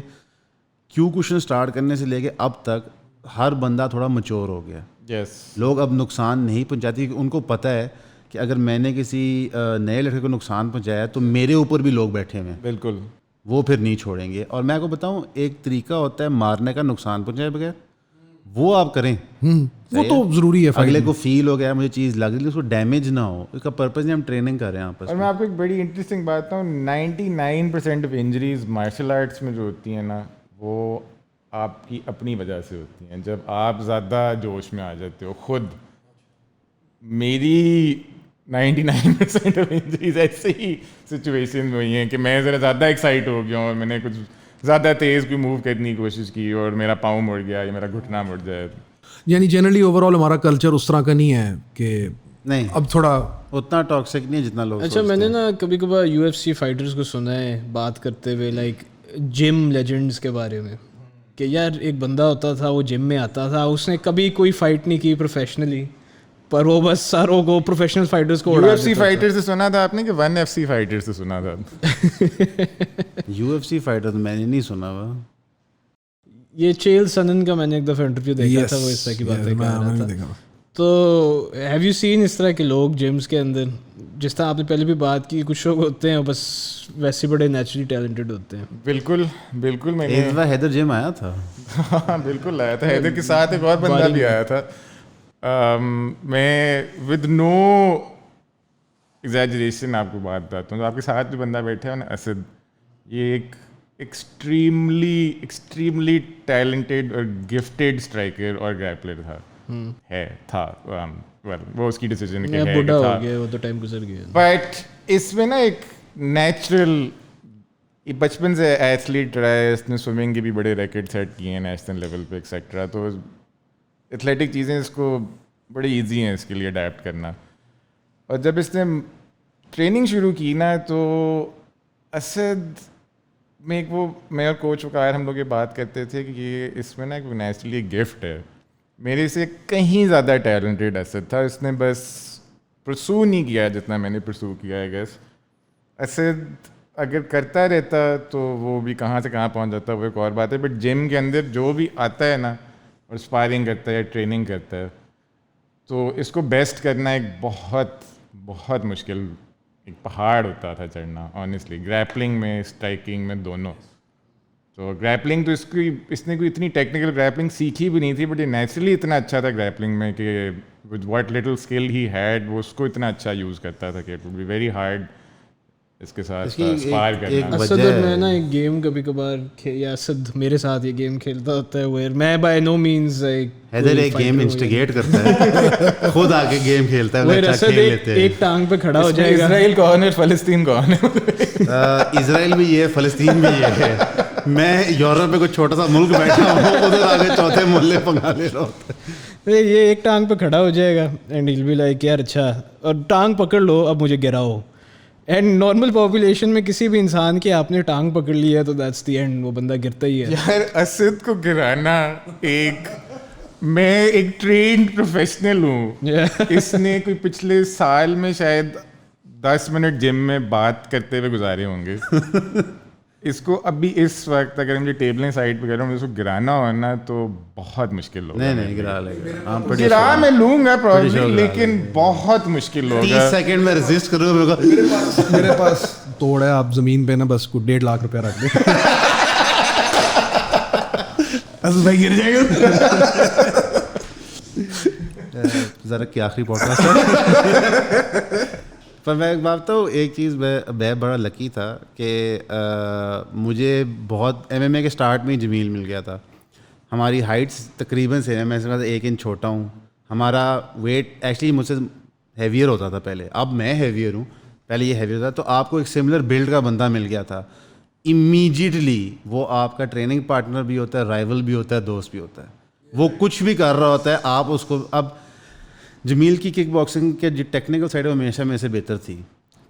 کیو کوشچن اسٹارٹ کرنے سے لے کے اب تک ہر بندہ تھوڑا میچور ہو گیا. یس, لوگ اب نقصان نہیں پہنچاتی, ان کو پتہ ہے کہ اگر میں نے کسی نئے لڑکے کو نقصان پہنچایا تو میرے اوپر بھی لوگ بیٹھے ہوئے ہیں. بالکل, وہ پھر نہیں چھوڑیں گے. اور میں آپ کو بتاؤں ایک طریقہ ہوتا ہے مارنے کا نقصان پہنچائے بغیر, وہ آپ کریں. وہ تو ضروری ہے. اگلے کو فیل ہو گیا مجھے چیز لگ رہی, اس کو ڈیمیج نہ ہو, اس کا پرپز نہیں ہم ٹریننگ کر رہے ہیں آپس اور میں آپ کو ایک بڑی انٹرسٹنگ بات بتاؤں, 99% آف انجریز مارشل آرٹس میں جو ہوتی ہیں نا, وہ آپ کی اپنی وجہ سے ہوتی ہیں. جب آپ زیادہ جوش میں آ جاتے ہو خود. میری 99% آف انجریز ایسے ہی سچویشن میں ہوئی ہیں کہ میں ذرا زیادہ ایکسائٹ ہو گیا ہوں اور میں نے کچھ زیادہ تیز کوئی موو کرنے کی کوشش کی اور میرا پاؤں مڑ گیا یا میرا گھٹنا مڑ جائے. یعنی جنرلی اوور آل ہمارا کلچر اس طرح کا نہیں ہے کہ نہیں, اب تھوڑا اتنا ٹاکسک نہیں ہے جتنا لوگ. اچھا میں نے نا کبھی کبھار UFC فائٹرز کو سنا ہے بات کرتے ہوئے لائک جم لیجنڈس کے بارے میں, کہ یار ایک بندہ ہوتا تھا وہ جم میں آتا تھا, اس نے کبھی کوئی فائٹ نہیں کی پروفیشنلی, پر وہ بس ساروں کو پروفیشنل فائٹرز کو اڑا UFC فائٹر سے سنا تھا آپ نے کہ 1FC فائٹر سے سنا تھا؟ UFC فائٹر تو میں نے نہیں سنا ہوا. یہ چیل سنن کا میں نے ایک دفعہ انٹرویو دیکھا تھا, وہ اس طرح کی باتیں کر رہا تھا. تو ہیو یو سین اس طرح کے لوگ جمس کے اندر, جس طرح آپ نے پہلے بھی بات کی, کچھ لوگ ہوتے ہیں بس ویسے بڑے نیچرلی ٹیلنٹڈ ہوتے ہیں. بالکل بالکل. میں نے ایک دفعہ حیدر جم آیا تھا. ہاں بالکل آیا تھا, حیدر کے ساتھ ایک اور بندہ بھی آیا تھا. میں ود نو ایگزیجریشن آپ کو بات بتاتا ہوں, تو آپ کے ساتھ جو بندہ بیٹھا ہے نا اسد, یہ ایک ایکسٹریملی ٹیلنٹڈ اور گفٹیڈ اسٹرائکر اور گریپلر تھا. وہ اس کی ڈیسیجن کہ ہے بوڑھا ہو گیا, وہ تو ٹائم گزر گیا. بٹ اس میں نا ایک نیچرل, بچپن سے ایتھلیٹ رہا ہے, اس نے سوئمنگ کے بھی بڑے ریکٹ سیٹ کیے ہیں نیشنل لیول پہ ایکسیکٹرا, تو ایتھلیٹک چیزیں اس کو بڑی ایزی ہیں اس کے لیے اڈیپٹ کرنا. اور جب اس نے ٹریننگ شروع کی نا, تو اسد میں ایک وہ, میں اور کوچ وقار ہم لوگ یہ بات کرتے تھے کہ یہ اس میں نا ایک نیچرلی گفٹ ہے. میرے سے کہیں زیادہ ٹیلنٹڈ اسد تھا, اس نے بس پرسو نہیں کیا جتنا میں نے پرسو کیا ہے. گیس اسد اگر کرتا رہتا تو وہ بھی کہاں سے کہاں پہنچ جاتا, وہ ایک اور بات ہے. بٹ جم کے اندر جو بھی آتا ہے نا اور اسپائرنگ کرتا ہے یا ٹریننگ کرتا ہے, تو اس کو بیسٹ کرنا ایک بہت بہت مشکل ایک پہاڑ ہوتا تھا چڑھنا آنیسٹلی, گریپلنگ میں اسٹرائکنگ میں دونوں. تو گریپلنگ تو اس نے کوئی اتنی ٹیکنیکل گریپلنگ سیکھی بھی نہیں تھی, بٹ یہ نیچرلی اتنا اچھا تھا گریپلنگ میں کہ with what little skill he had, وہ اس کو اتنا اچھا یوز کرتا تھا کہ it would be very hard اس کے ساتھ اسپائر کرنا. اسد اور میں نا ایک گیم کبھی کبھار, یا اسد میرے ساتھ یہ گیم کھیلتا ہوتا ہے, ویئر میں بائی نو مینز حیدر ایک گیم انسٹیگیٹ کرتا ہے, خود آ کے گیم کھیلتا ہے, اچھا کھیل لیتے ہیں. ایک ٹانگ پہ کھڑا ہو جائے گا. اسرائیل کون ہے, فلسطین کون ہے؟ اسرائیل بھی یہ, فلسطین بھی یہ ہے. میں یورپ میں کوئی چھوٹا سا ملک بیٹھا ہوں, ادھر آگے چوتھے محلے پنگا لے رہا ہوتا ہے. یہ ایک ٹانگ پہ کھڑا ہو جائے گا اینڈ ہیل بی لائک یار اچھا, اور ٹانگ پکڑ لو اب مجھے گراؤ. اینڈ نارمل پاپولیشن میں کسی بھی انسان کی آپ نے ٹانگ پکڑ لی ہے تو دیٹس دی اینڈ, وہ بندہ گرتا ہی ہے. یار اسد کو گرانا, میں ایک ٹرینڈ پروفیشنل ہوں. اس نے کوئی پچھلے سال میں شاید 10 منٹ جم میں بات کرتے ہوئے گزارے ہوں گے. اس کو ابھی اس وقت اگر مجھے ٹیبلیں سائڈ پہ کر رہا ہوں, اس کو گرانا ہونا تو بہت مشکل ہوگا. نہیں گرا لے گا, گرا میں لوں گا پرابلی, لیکن بہت مشکل ہوگا. 30 سیکنڈ میں ریزسٹ کروں گا. میرے پاس توڑ ہے, آپ زمین پہ نا بس کو 1.5 لاکھ روپیہ رکھ دیں, بھائی گر جائے گا. ذرا کی آخری پوڈکاسٹ ہے. پر میں ایک بات بتاؤں, ایک چیز میں بڑا لکی تھا کہ مجھے بہت MMA کے سٹارٹ میں ہی جمیل مل گیا تھا. ہماری ہائٹس تقریباً سے, میں سے 1 انچ چھوٹا ہوں. ہمارا ویٹ ایکچولی مجھ سے ہیویئر ہوتا تھا پہلے, اب میں ہیویئر ہوں, پہلے یہ ہیویئر تھا. تو آپ کو ایک سملر بلڈ کا بندہ مل گیا تھا. امیجیٹلی وہ آپ کا ٹریننگ پارٹنر بھی ہوتا ہے, رائیول بھی ہوتا ہے, دوست بھی ہوتا ہے. وہ کچھ بھی کر رہا ہوتا ہے, آپ اس کو. اب جمیل کی کک باکسنگ کے جو ٹیکنیکل سائڈ ہے وہ ہمیشہ میں سے بہتر تھی,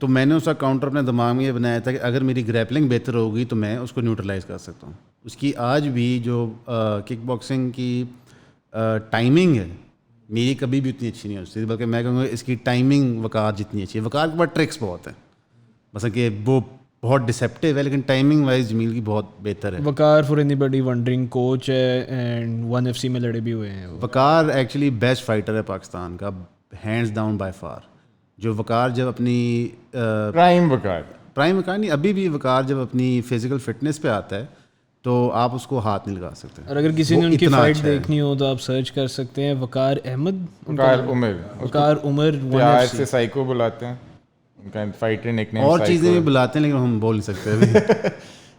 تو میں نے اس کا کاؤنٹر اپنے دماغ میں یہ بنایا تھا کہ اگر میری گریپلنگ بہتر ہوگی تو میں اس کو نیوٹرلائز کر سکتا ہوں. اس کی آج بھی جو کک باکسنگ کی ٹائمنگ ہے میری کبھی بھی اتنی اچھی نہیں ہو سکتی, بلکہ میں کہوں گا اس کی ٹائمنگ وقار جتنی اچھی ہے. وقار کے بعد ٹرکس بہت ہیں, مثلا کہ وہ بہت ڈسیپٹیو ہے, لیکن ٹائمنگ وائز جمیل کی بہت بہتر ہے. Waqar for anybody wondering coach ہے اینڈ 1FC میں لڑے بھی ہوئے ہیں. وقار ایکچولی بیسٹ فائٹر ہے پاکستان کا, ہینڈز ڈاؤن بائی فار. جو وقار جب اپنی پرائم وقار پرائم وقار نہیں, ابھی بھی وقار جب اپنی فزیکل فٹنس پہ آتا ہے تو آپ اس کو ہاتھ نہیں لگا سکتے. اور اگر کسی نے ان کی فائٹ دیکھنی ہو تو آپ سرچ کر سکتے ہیں وقار احمد, وقار عمر, پیار سے سائیکو بلاتے ہیں, ان کا فائٹر نک نیم اور چیزیں بھی بلاتے ہیں لیکن ہم بول نہیں سکتے ابھی.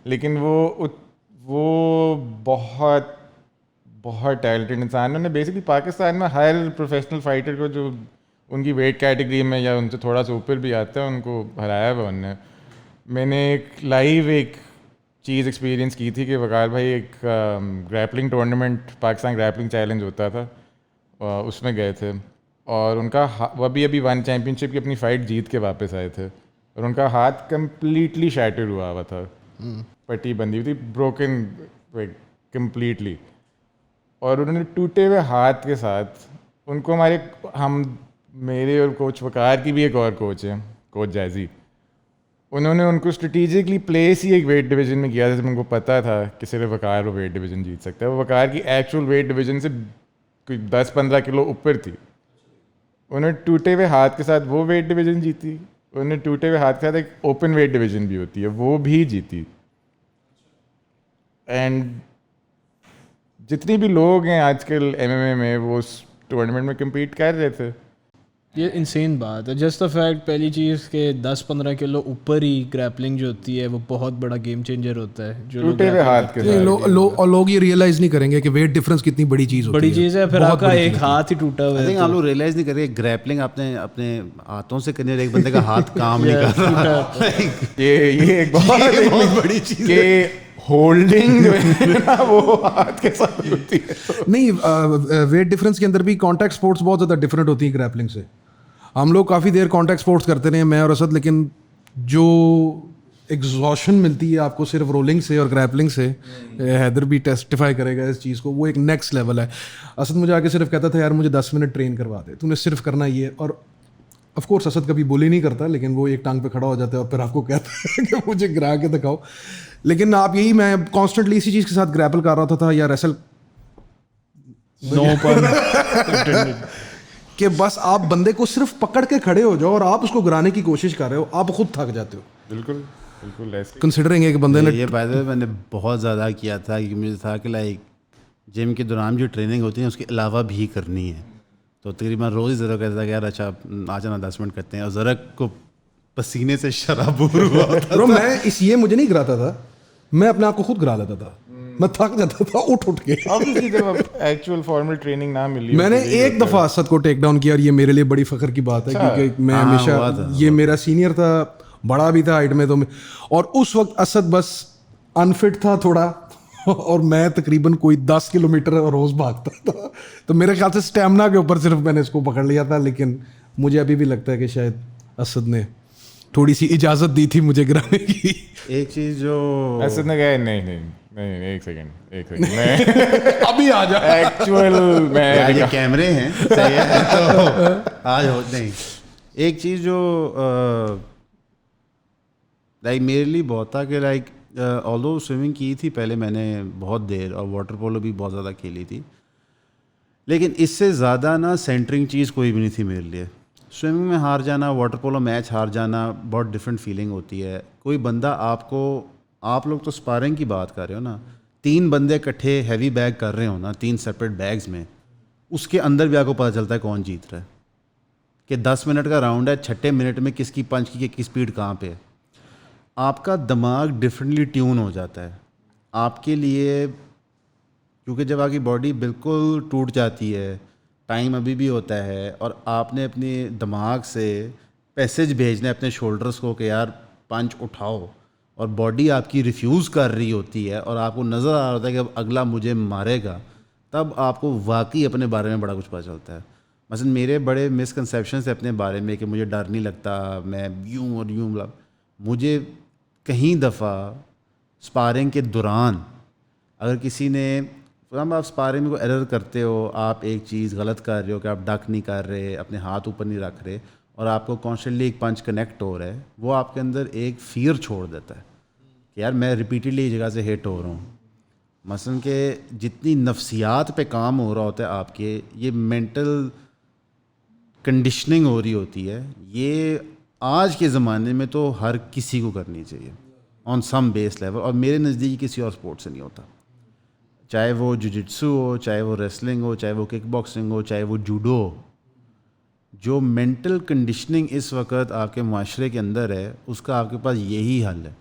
لیکن وہ بہت بہت ٹیلنٹڈ انسان. انہوں نے بیسکلی پاکستان میں ہر پروفیشنل فائٹر کو جو ان کی ویٹ کیٹیگری میں یا ان سے تھوڑا سا اوپر بھی آتا ہے ان کو ہرایا ہوا انہوں نے. میں نے ایک چیز ایکسپیرینس کی تھی کہ وقار بھائی ایک grappling tournament Pakistan grappling challenge ہوتا تھا, اس میں گئے تھے اور ان کا وہ ابھی ون چیمپئن شپ کی اپنی فائٹ جیت کے واپس آئے تھے اور ان کا ہاتھ کمپلیٹلی شیٹرڈ ہوا تھا, پٹی بندھی ہوئی تھی, بروکن کمپلیٹلی. اور انہوں نے ٹوٹے ہوئے ہاتھ کے ساتھ ان کو میرے اور کوچ وقار کی بھی ایک اور کوچ ہے, کوچ جیزی, انہوں نے ان کو اسٹریٹجکلی پلیس ہی ایک ویٹ ڈویژن میں کیا تھا جب ان کو پتہ تھا کہ صرف وقار وہ ویٹ ڈویژن جیت سکتا ہے. وہ وقار کی ایکچوئل ویٹ ڈویژن سے کوئی 10-15 کلو اوپر تھی. انہوں نے ٹوٹے ہوئے ہاتھ کے ساتھ وہ ویٹ ڈویژن جیتی, انہوں نے ٹوٹے ہوئے ہاتھ کے ساتھ ایک اوپن ویٹ ڈویژن بھی ہوتی ہے وہ بھی جیتی. اینڈ جتنے بھی لوگ ہیں آج کل MMA میں وہ اس ٹورنامنٹ میں کمپیٹ کر رہے تھے. یہ انسین بات ہے. جسٹ دا فیکٹ پہلی چیز کہ 10-15 کلو اوپر ہی گریپلنگ جو ہوتی ہے وہ بہت بڑا گیم چینجر ہوتا ہے. جو ٹوٹے ہوئے ہاتھ کے ساتھ لوگ یہ ریئلائز نہیں کریں گے کہ ویٹ ڈفرنس کتنی بڑی چیز ہوتی ہے. بڑی چیز ہے. پھر آپ کا ایک ہاتھ ہی ٹوٹا ہوا ہے. آپ لوگ ریئلائز نہیں کریں گریپلنگ آپ نے اپنے ہاتھوں سے کرنے, ایک بندے کا ہاتھ کام نہیں کر رہا. یہ ایک بہت بڑی چیز ہے. ہولڈنگ جو ہے وہ ہاتھ کے ساتھ ہوتی ہے. نہیں, ویٹ ڈفرینس کے اندر بھی کانٹیکٹ اسپورٹس بہت زیادہ ڈفرینٹ ہوتی ہیں گریپلنگ سے. ہم لوگ کافی دیر کانٹیکٹ اسپورٹس کرتے رہے ہیں میں اور اسد, لیکن جو ایگزاشن ملتی ہے آپ کو صرف رولنگ سے اور گریپلنگ سے, حیدر بھی ٹیسٹیفائی کرے گا اس چیز کو, وہ ایک نیکسٹ لیول ہے. اسد مجھے آ کے صرف کہتا تھا یار مجھے 10 منٹ ٹرین کروا دے, تو نے صرف کرنا یہ. اور آف کورس اسد کبھی بولی نہیں کرتا, لیکن وہ ایک ٹانگ پہ کھڑا ہو جاتا ہے اور پھر آپ کو کہتا ہے کہ مجھے گرا کے دکھاؤ. لیکن آپ یہی, میں کانسٹنٹلی اسی چیز کے ساتھ گریپل کر رہا تھا یا ریسل کہ بس آپ بندے کو صرف پکڑ کے کھڑے ہو جاؤ اور آپ اس کو گرانے کی کوشش کر رہے ہو, آپ خود تھک جاتے ہو. بالکل بالکل ایسے کنسیڈرنگ ہے کہ بندے نے یہ فائدہ میں نے بہت زیادہ کیا تھا کہ مجھے تھا کہ لائک جم کے دوران جو ٹریننگ ہوتی ہے اس کے علاوہ بھی کرنی ہے. تو تقریباً روز ہی زرک کہتا تھا کہ یار اچھا آ جانا 10 منٹ کرتے ہیں, اور زرک کو پسینے سے شرابور ہوا تھا. برو میں اس یہ مجھے نہیں گراتا تھا, میں اپنے آپ کو خود گرا لیتا تھا, میں تھک جاتا تھا اٹھ کے. ایکچوئل فارمل ٹریننگ نہ ملی. میں نے ایک دفعہ اسد کو ٹیک ڈاؤن کیا اور یہ میرے لیے بڑی فخر کی بات ہے کیونکہ میں ہمیشہ, یہ میرا سینئر تھا, بڑا بھی تھا ہائٹ میں, تو اور اس وقت اسد بس انفٹ تھا تھوڑا, اور میں تقریباً کوئی 10 کلومیٹر روز بھاگتا تھا. تو میرے خیال سے اسٹیمنا کے اوپر صرف میں نے اس کو پکڑ لیا تھا, لیکن مجھے ابھی بھی لگتا ہے کہ شاید اسد نے تھوڑی سی اجازت دی تھی مجھے گرانے کی. ایک چیز جو اسد نے کہا نہیں ایک سیکنڈ میں ابھی آ جا, ایکچوئل میں یہ کیمرے ہیں صحیح ہے تو آج ہو نہیں. ایک چیز جو لائک میرے لیے بہت تھا کہ لائک آلدو سوئمنگ کی تھی پہلے میں نے بہت دیر, اور واٹر پولو بھی بہت زیادہ کھیلی تھی, لیکن اس سے زیادہ نا سینٹرنگ چیز کوئی بھی نہیں تھی میرے لیے. سوئمنگ میں ہار جانا, واٹر پولو میچ ہار جانا بہت ڈفرینٹ فیلنگ ہوتی ہے. کوئی بندہ آپ کو, آپ لوگ تو اسپارنگ کی بات کر رہے ہو نا, 3 بندے اکٹھے ہیوی بیگ کر رہے ہو نا 3 سیپریٹ بیگز میں, اس کے اندر بھی آپ کو پتہ چلتا ہے کون جیت رہا ہے, کہ 10 منٹ کا راؤنڈ ہے, 6 منٹ میں کس کی پنچ کی اسپیڈ کہاں پہ ہے. آپ کا دماغ ڈفرینٹلی ٹیون ہو جاتا ہے آپ کے لیے, کیونکہ جب آپ کی باڈی بالکل ٹوٹ جاتی ہے, ٹائم ابھی بھی ہوتا ہے, اور آپ نے اپنے دماغ سے پیسج بھیجنا ہے اپنے شولڈرس کو کہ یار پنچ اٹھاؤ, اور باڈی آپ کی ریفیوز کر رہی ہوتی ہے, اور آپ کو نظر آ رہا ہوتا ہے کہ اب اگلا مجھے مارے گا, تب آپ کو واقعی اپنے بارے میں بڑا کچھ پتہ چلتا ہے. مثلا میرے بڑے مسکنسیپشنس ہیں اپنے بارے میں کہ مجھے ڈر نہیں لگتا, میں یوں اور یوں, مجھے کہیں دفعہ اسپارنگ کے دوران اگر کسی نے, آپ اسپارنگ میں کوئی ایرر کرتے ہو, آپ ایک چیز غلط کر رہے ہو کہ آپ ڈک نہیں کر رہے, اپنے ہاتھ اوپر نہیں رکھ رہے, اور آپ کو کانسٹنٹلی ایک پنچ کنیکٹ ہو رہا ہے, وہ آپ کے اندر ایک فیئر چھوڑ دیتا ہے کہ یار میں ریپیٹڈلی ایک جگہ سے ہٹ ہو رہا ہوں. مثلاً کہ جتنی نفسیات پہ کام ہو رہا ہوتا ہے آپ کے, یہ مینٹل کنڈیشننگ ہو رہی ہوتی ہے, یہ آج کے زمانے میں تو ہر کسی کو کرنی چاہیے آن سم بیس لیول, اور میرے نزدیک کسی اور اسپورٹ سے نہیں ہوتا, چاہے وہ جوجٹسو ہو, چاہے وہ ریسلنگ ہو, چاہے وہ کک باکسنگ ہو, چاہے وہ جوڈو ہو. جو مینٹل کنڈیشننگ اس وقت آپ کے معاشرے کے اندر ہے اس کا آپ کے پاس یہی حل ہے,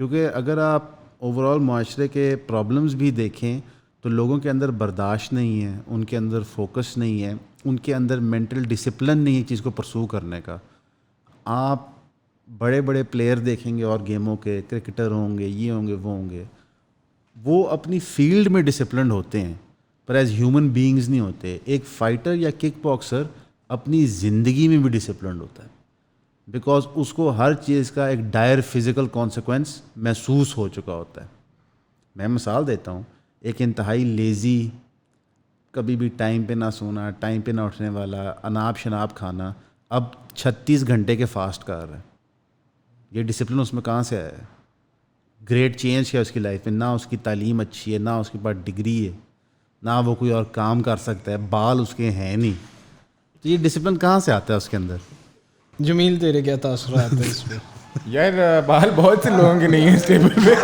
کیونکہ اگر آپ اوور آل معاشرے کے پرابلمز بھی دیکھیں تو لوگوں کے اندر برداشت نہیں ہے, ان کے اندر فوکس نہیں ہے, ان کے اندر مینٹل ڈسپلن نہیں ہے چیز کو پرسو کرنے کا. آپ بڑے بڑے پلیئر دیکھیں گے اور گیموں کے, کرکٹر ہوں گے, یہ ہوں گے, وہ ہوں گے, وہ اپنی فیلڈ میں ڈسپلنڈ ہوتے ہیں پر ایز ہیومن بینگز نہیں ہوتے. ایک فائٹر یا کک باکسر اپنی زندگی میں بھی ڈسپلنڈ ہوتا ہے بیکاز اس کو ہر چیز کا ایک ڈائر فزیکل کانسیکوینس محسوس ہو چکا ہوتا ہے. میں مثال دیتا ہوں, ایک انتہائی لیزی, کبھی بھی ٹائم پہ نہ سونا, ٹائم پہ نہ اٹھنے والا, اناب شناب کھانا, اب 36 گھنٹے کے فاسٹ کر رہا ہے. یہ ڈسپلن اس میں کہاں سے آیا ہے؟ گریٹ چینج کیا اس کی لائف میں, نہ اس کی تعلیم اچھی ہے, نہ اس کے پاس ڈگری ہے, نہ وہ کوئی اور کام کر سکتا ہے, بال اس کے ہیں نہیں, تو یہ ڈسپلن کہاں سے آتا ہے اس کے اندر؟ جمیل تیرے کیا تاثرات ہیں اس پہ؟ یار بال بہت سے لوگوں کے نہیں ہیں اس ٹیبل پہ,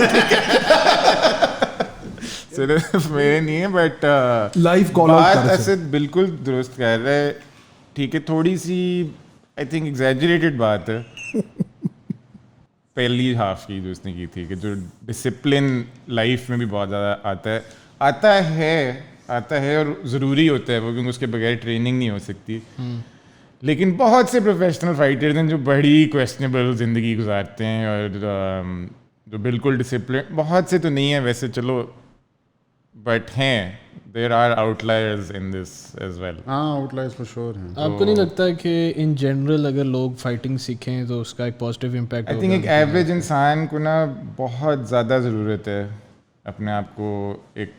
صرف میرے نہیں ہے, بٹ لائف کال آؤٹ بات اسد بالکل درست کہہ رہا ہے. ٹھیک ہے, تھوڑی سی آئی تھنک ایگزیجریٹڈ بات ہے پہلی ہاف کی جو اس نے کی تھی, کہ جو ڈسپلن لائف میں بھی بہت زیادہ آتا ہے اور ضروری ہوتا ہے وہ, کیونکہ اس کے بغیر ٹریننگ نہیں ہو سکتی. لیکن بہت سے پروفیشنل فائٹرز ہیں جو بڑی کویسچنیبل زندگی گزارتے ہیں اور جو بالکل ڈسپلن, بہت سے تو نہیں ہیں ویسے چلو, بٹ ہیں, there are outliers in this as well. ہاں آؤٹ لائرز فور شور ہیں. آپ کو نہیں لگتا کہ ان جنرل اگر لوگ فائٹنگ سیکھیں تو اس کا ایک پازیٹیو امپیکٹ آئی تھنک ایک ایوریج انسان کو نا بہت زیادہ ضرورت ہے اپنے آپ کو ایک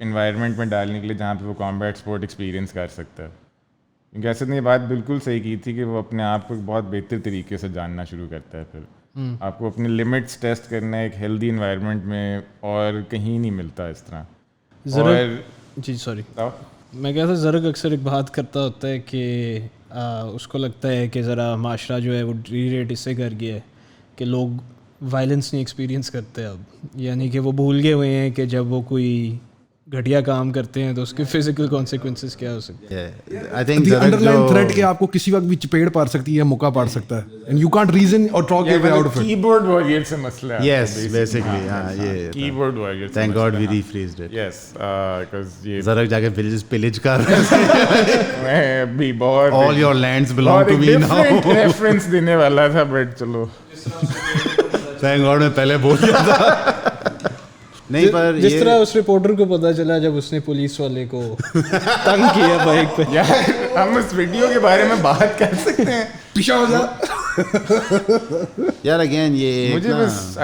انوائرمنٹ میں ڈالنے کے لیے جہاں پہ وہ کامبیٹ اسپورٹ ایکسپیرینس کر سکتا ہے. کیونکہ اسد نے یہ بات بالکل صحیح کی تھی کہ وہ اپنے آپ کو ایک بہت بہتر طریقے سے جاننا شروع کرتا ہے. پھر آپ کو اپنے لمٹس ٹیسٹ کرنا ہے ایک ہیلدی انوائرمنٹ میں, اور کہیں نہیں ملتا اس طرح. جی سوری, میں کہتا زرگ اکثر ایک بات کرتا ہوتا ہے کہ اس کو لگتا ہے کہ ذرا معاشرہ جو ہے وہ ری ریٹ اس سے کر گیا ہے کہ لوگ وائلنس نہیں ایکسپیرینس کرتے اب, یعنی کہ وہ بھول گئے ہوئے ہیں کہ جب وہ کوئی گھٹیا کام کرتے ہیں تو اس کے فزیکل کانسیکوینسز کیا ہو سکتے ہیں. I think the under line threat کہ آپ کو کسی وقت بھی چپیڑ پار سکتی ہے, موقع پار سکتا ہے, and you can't reason or talk your way out of it. Keyboard warrior سے مسئلہ ہے. یس بیسیکلی, ہاں یہ keyboard warrior, thank God we rephrased it. Yes because یہ ذرا جا کے ولیجز پلیج کر رہے ہیں. میں بھی بہت all your lands belong to me now. Reference دینے والا تھا, بٹ چلو تھینک گاڈ میں پہلے بول دیا تھا. نہیں پر جس طرح اس رپورٹر کو پتا چلا جب اس نے پولیس والے کو تنگ کیا بائک پہ. یار ہم اس ویڈیو کے بارے میں بات کر سکتے ہیں, پیچھے ہو جا. یار اگین یہ مجھے بس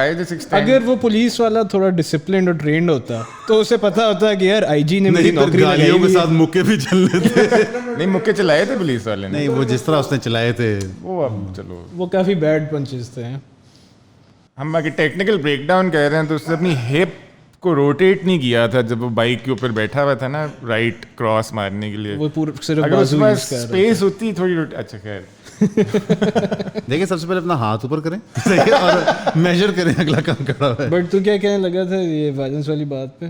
اگر وہ پولیس والا تھوڑا ڈسپلنڈ اور ٹرینڈ ہوتا تو اسے پتا ہوتا کہ یار آئی جی نے میری نوکری گالیوں کے ساتھ مکے بھی چل رہے تھے. نہیں مکے چلائے تھے پولیس والے نے, نہیں وہ جس طرح اس نے چلائے تھے وہ اب چلو وہ کافی بیڈ پنچز تھے. ہم باقی ٹیکنیکل بریک ڈاؤن کہہ رہے ہیں تو اس نے اپنی ہپ کو روٹیٹ نہیں کیا تھا جب وہ بائک کے اوپر بیٹھا ہوا تھا نا, رائٹ کراس مارنے کے لیے. وہ پورا صرف اگر اس بازو میں یوز کر رہا اسپیس ہوتی تھوڑی, اچھا خیر. دیکھیں سب سے پہلے اپنا ہاتھ اوپر کریں اور میجر کریں اگلا کام کرا ہوا ہے. بٹ تو کیا کہنے لگا تھا یہ وائلنس والی بات پہ؟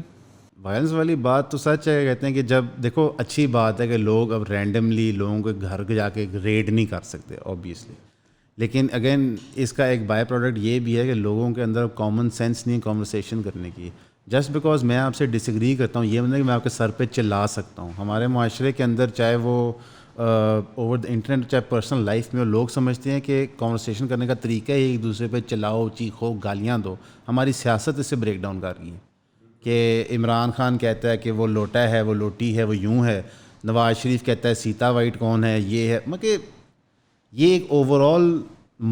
وائلنس والی بات تو سچ ہے, کہتے ہیں کہ جب دیکھو اچھی بات ہے کہ لوگ اب رینڈملی لوگوں کے گھر کے جا کے ریڈ نہیں کر سکتے آبویسلی, لیکن اگین اس کا ایک بائی پروڈکٹ یہ بھی ہے کہ لوگوں کے اندر کامن سینس نہیں کانورسیشن کرنے کی. جسٹ بیکاز میں آپ سے ڈس ایگری کرتا ہوں یہ مطلب کہ میں آپ کے سر پہ چلا سکتا ہوں. ہمارے معاشرے کے اندر چاہے وہ اوور دا انٹرنیٹ چاہے پرسنل لائف میں, لوگ سمجھتے ہیں کہ کانورسیشن کرنے کا طریقہ ہی ایک دوسرے پہ چلاؤ, چیخو, گالیاں دو. ہماری سیاست اس سے بریک ڈاؤن کر گئی ہے کہ عمران خان کہتا ہے کہ وہ لوٹا ہے, وہ لوٹی ہے, وہ یوں ہے. نواز شریف کہتا ہے سیتا وائٹ کون ہے, یہ ہے. مطلب یہ ایک over all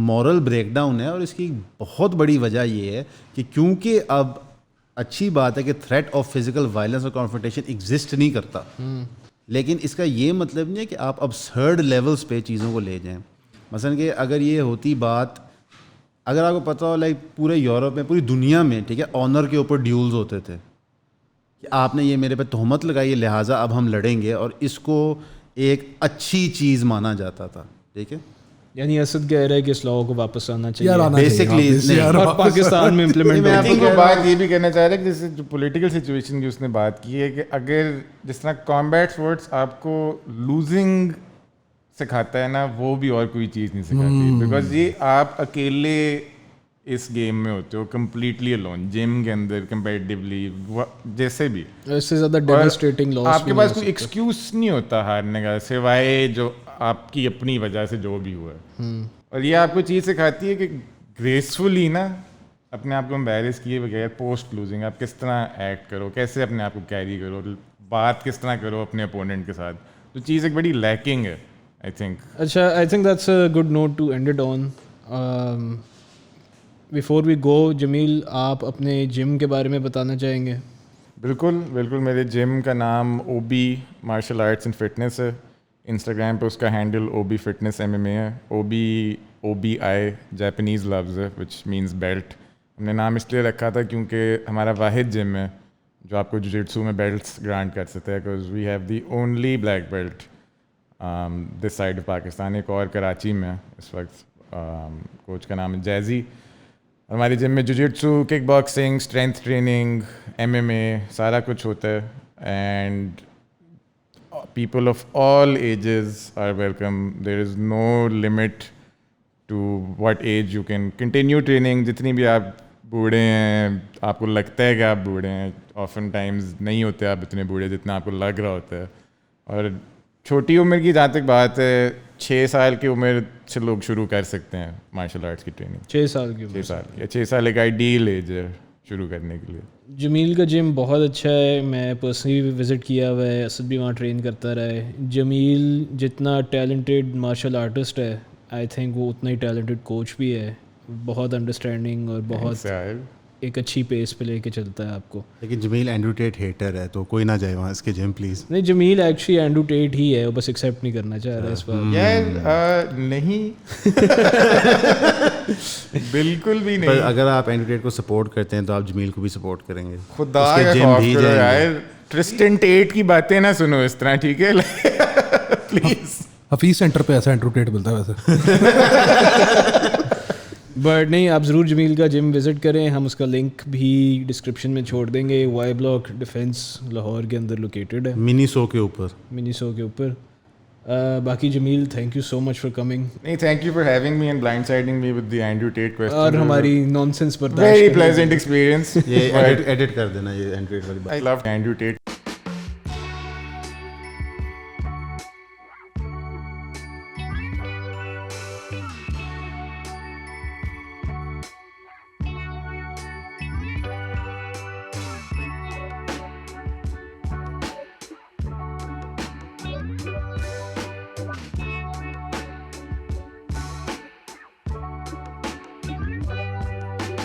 moral break down ہے, اور اس کی بہت بڑی وجہ یہ ہے کہ کیونکہ اب اچھی بات ہے کہ تھریٹ آف فزیکل وائلنس اور کانفرنٹیشن ایگزسٹ نہیں کرتا, لیکن اس کا یہ مطلب نہیں ہے کہ آپ ابسرڈ لیولس پہ چیزوں کو لے جائیں. مثلا کہ اگر یہ ہوتی بات, اگر آپ کو پتہ ہو لائک پورے یورپ میں, پوری دنیا میں, ٹھیک ہے, آنر کے اوپر ڈیولز ہوتے تھے کہ آپ نے یہ میرے پہ تہمت لگائی ہے لہٰذا اب ہم لڑیں گے, اور اس کو ایک اچھی چیز مانا جاتا تھا, ٹھیک ہے. یعنی اسد کہہ رہا ہے کہ اس لاء کو واپس آنا یار چاہیے آنا چاہیے Basically, واپس نہیں. یار اور واپس پاکستان میں امپلیمنٹ میں ہونا آپ کو بات یہ بھی کہنا چاہ رہا کہ جیسے جو پولیٹیکل سچویشن کی اس نے بات کی ہے کہ اگر جس طرح کامبیٹ اسپورٹس آپ کو لوزنگ سکھاتا ہے نا, وہ بھی اور کوئی چیز نہیں سکھاتی, بیکاز یہ آپ اکیلے اس گیم میں ہوتے ہو, کمپلیٹلی الون, جم کے اندر کمپیٹیولی جیسے بھی. اس سے زیادہ ڈیواسٹیٹنگ لاس آپ کے پاس کوئی ایکسکیوز نہیں ہوتا ہارنے کا سوائے جو آپ کی اپنی وجہ سے جو بھی ہوا ہے. اور یہ آپ کو چیز سکھاتی ہے کہ گریسفلی نا اپنے آپ کو امبیرس کیے بغیر پوسٹ لوزنگ آپ کس طرح ایکٹ کرو, کیسے اپنے آپ کو کیری کرو, بات کس طرح کرو اپنے اپوننٹ کے ساتھ. تو چیز ایک بڑی لیکنگ ہے آئی تھنک. اچھا, I think that's a good note to end it on. Before we go, Jamil آپ اپنے جم کے بارے میں بتانا چاہیں گے؟ بالکل بالکل, میرے جم کا نام O B martial arts and fitness ہے. انسٹاگرام پہ اس کا handle O B fitness MMA ہے. او بی آئی جاپنیز لفظ ہے وچ مینس بیلٹ. ہم نے نام اس لیے رکھا تھا کیونکہ ہمارا واحد جم ہے جو آپ کو جوجیٹسو میں بیلٹس گرانٹ کر سکتے ہیں, because we have the only black belt this side of Pakistan. ایک اور کراچی میں اس وقت, کوچ کا نام ہے جیزی. ہمارے جم میں jujitsu, kickboxing, strength training, MMA سارا کچھ ہوتا ہے. And people of all ages are welcome. There is no limit to what age you can continue training. جتنی بھی آپ بوڑھے ہیں, آپ کو لگتا ہے کہ آپ بوڑھے ہیں, often times نہیں ہوتے آپ اتنے بوڑھے جتنا آپ کو لگ رہا ہوتا ہے. اور چھوٹی عمر کی جہاں تک بات ہے, 6 سال کی عمر سے لوگ شروع کر سکتے ہیں مارشل آرٹس کی ٹریننگ. 6 سال کی عمر. 6 سال یا 6 سال ایک آئیڈیل ایج ہے شروع کرنے کے لیے. جمیل کا جم بہت اچھا ہے, میں پرسنلی بھی وزٹ کیا ہوا ہے, اسد بھی وہاں ٹرین کرتا رہا ہے. جمیل جتنا ٹیلنٹڈ مارشل آرٹسٹ ہے, آئی تھنک وہ اتنا ہی ٹیلنٹڈ کوچ بھی ہے. بہت انڈرسٹینڈنگ اور بہت ایک اچھی پیس پہ لے کے چلتا ہے آپ کو. لیکن جمیل اینڈرو ٹیٹ ہیٹر ہے تو کوئی نہ جائے وہاں اس کے جم پلیز. نہیں, جمیل ایکچولی اینڈرو ٹیٹ ہی ہے, وہ بس ایکسیپٹ نہیں کرنا چاہ رہا ہے اس بات. یار نہیں, بالکل بھی نہیں. پر اگر آپ اینڈرو ٹیٹ کو سپورٹ کرتے ہیں تو آپ جمیل کو بھی سپورٹ کریں گے. خدا کا خوف کرو یار, ٹرسٹن ٹیٹ کی باتیں نہ سنو اس طرح, ٹھیک ہے پلیز. حفیظ سینٹر پہ ایسا اینڈرو ٹیٹ ملتا ہے ویسے. بٹ نہیں, آپ ضرور جمیل کا جم وزٹ کریں, ہم اس کا لنک بھی ڈسکرپشن میں چھوڑ دیں گے. وائی بلاک ڈیفینس لاہور کے اندر لوکیٹڈ ہے, منی 100 کے اوپر. منی 100 کے اوپر. باقی Jamil, thank you so much for coming. نہیں, thank you for having me and blindsiding me with the Andrew Tate question. اور ہماری nonsense very pleasant experience. یہ ایڈٹ کر دینا یہ اینڈرو ٹیٹ والی بات. I love Andrew TET.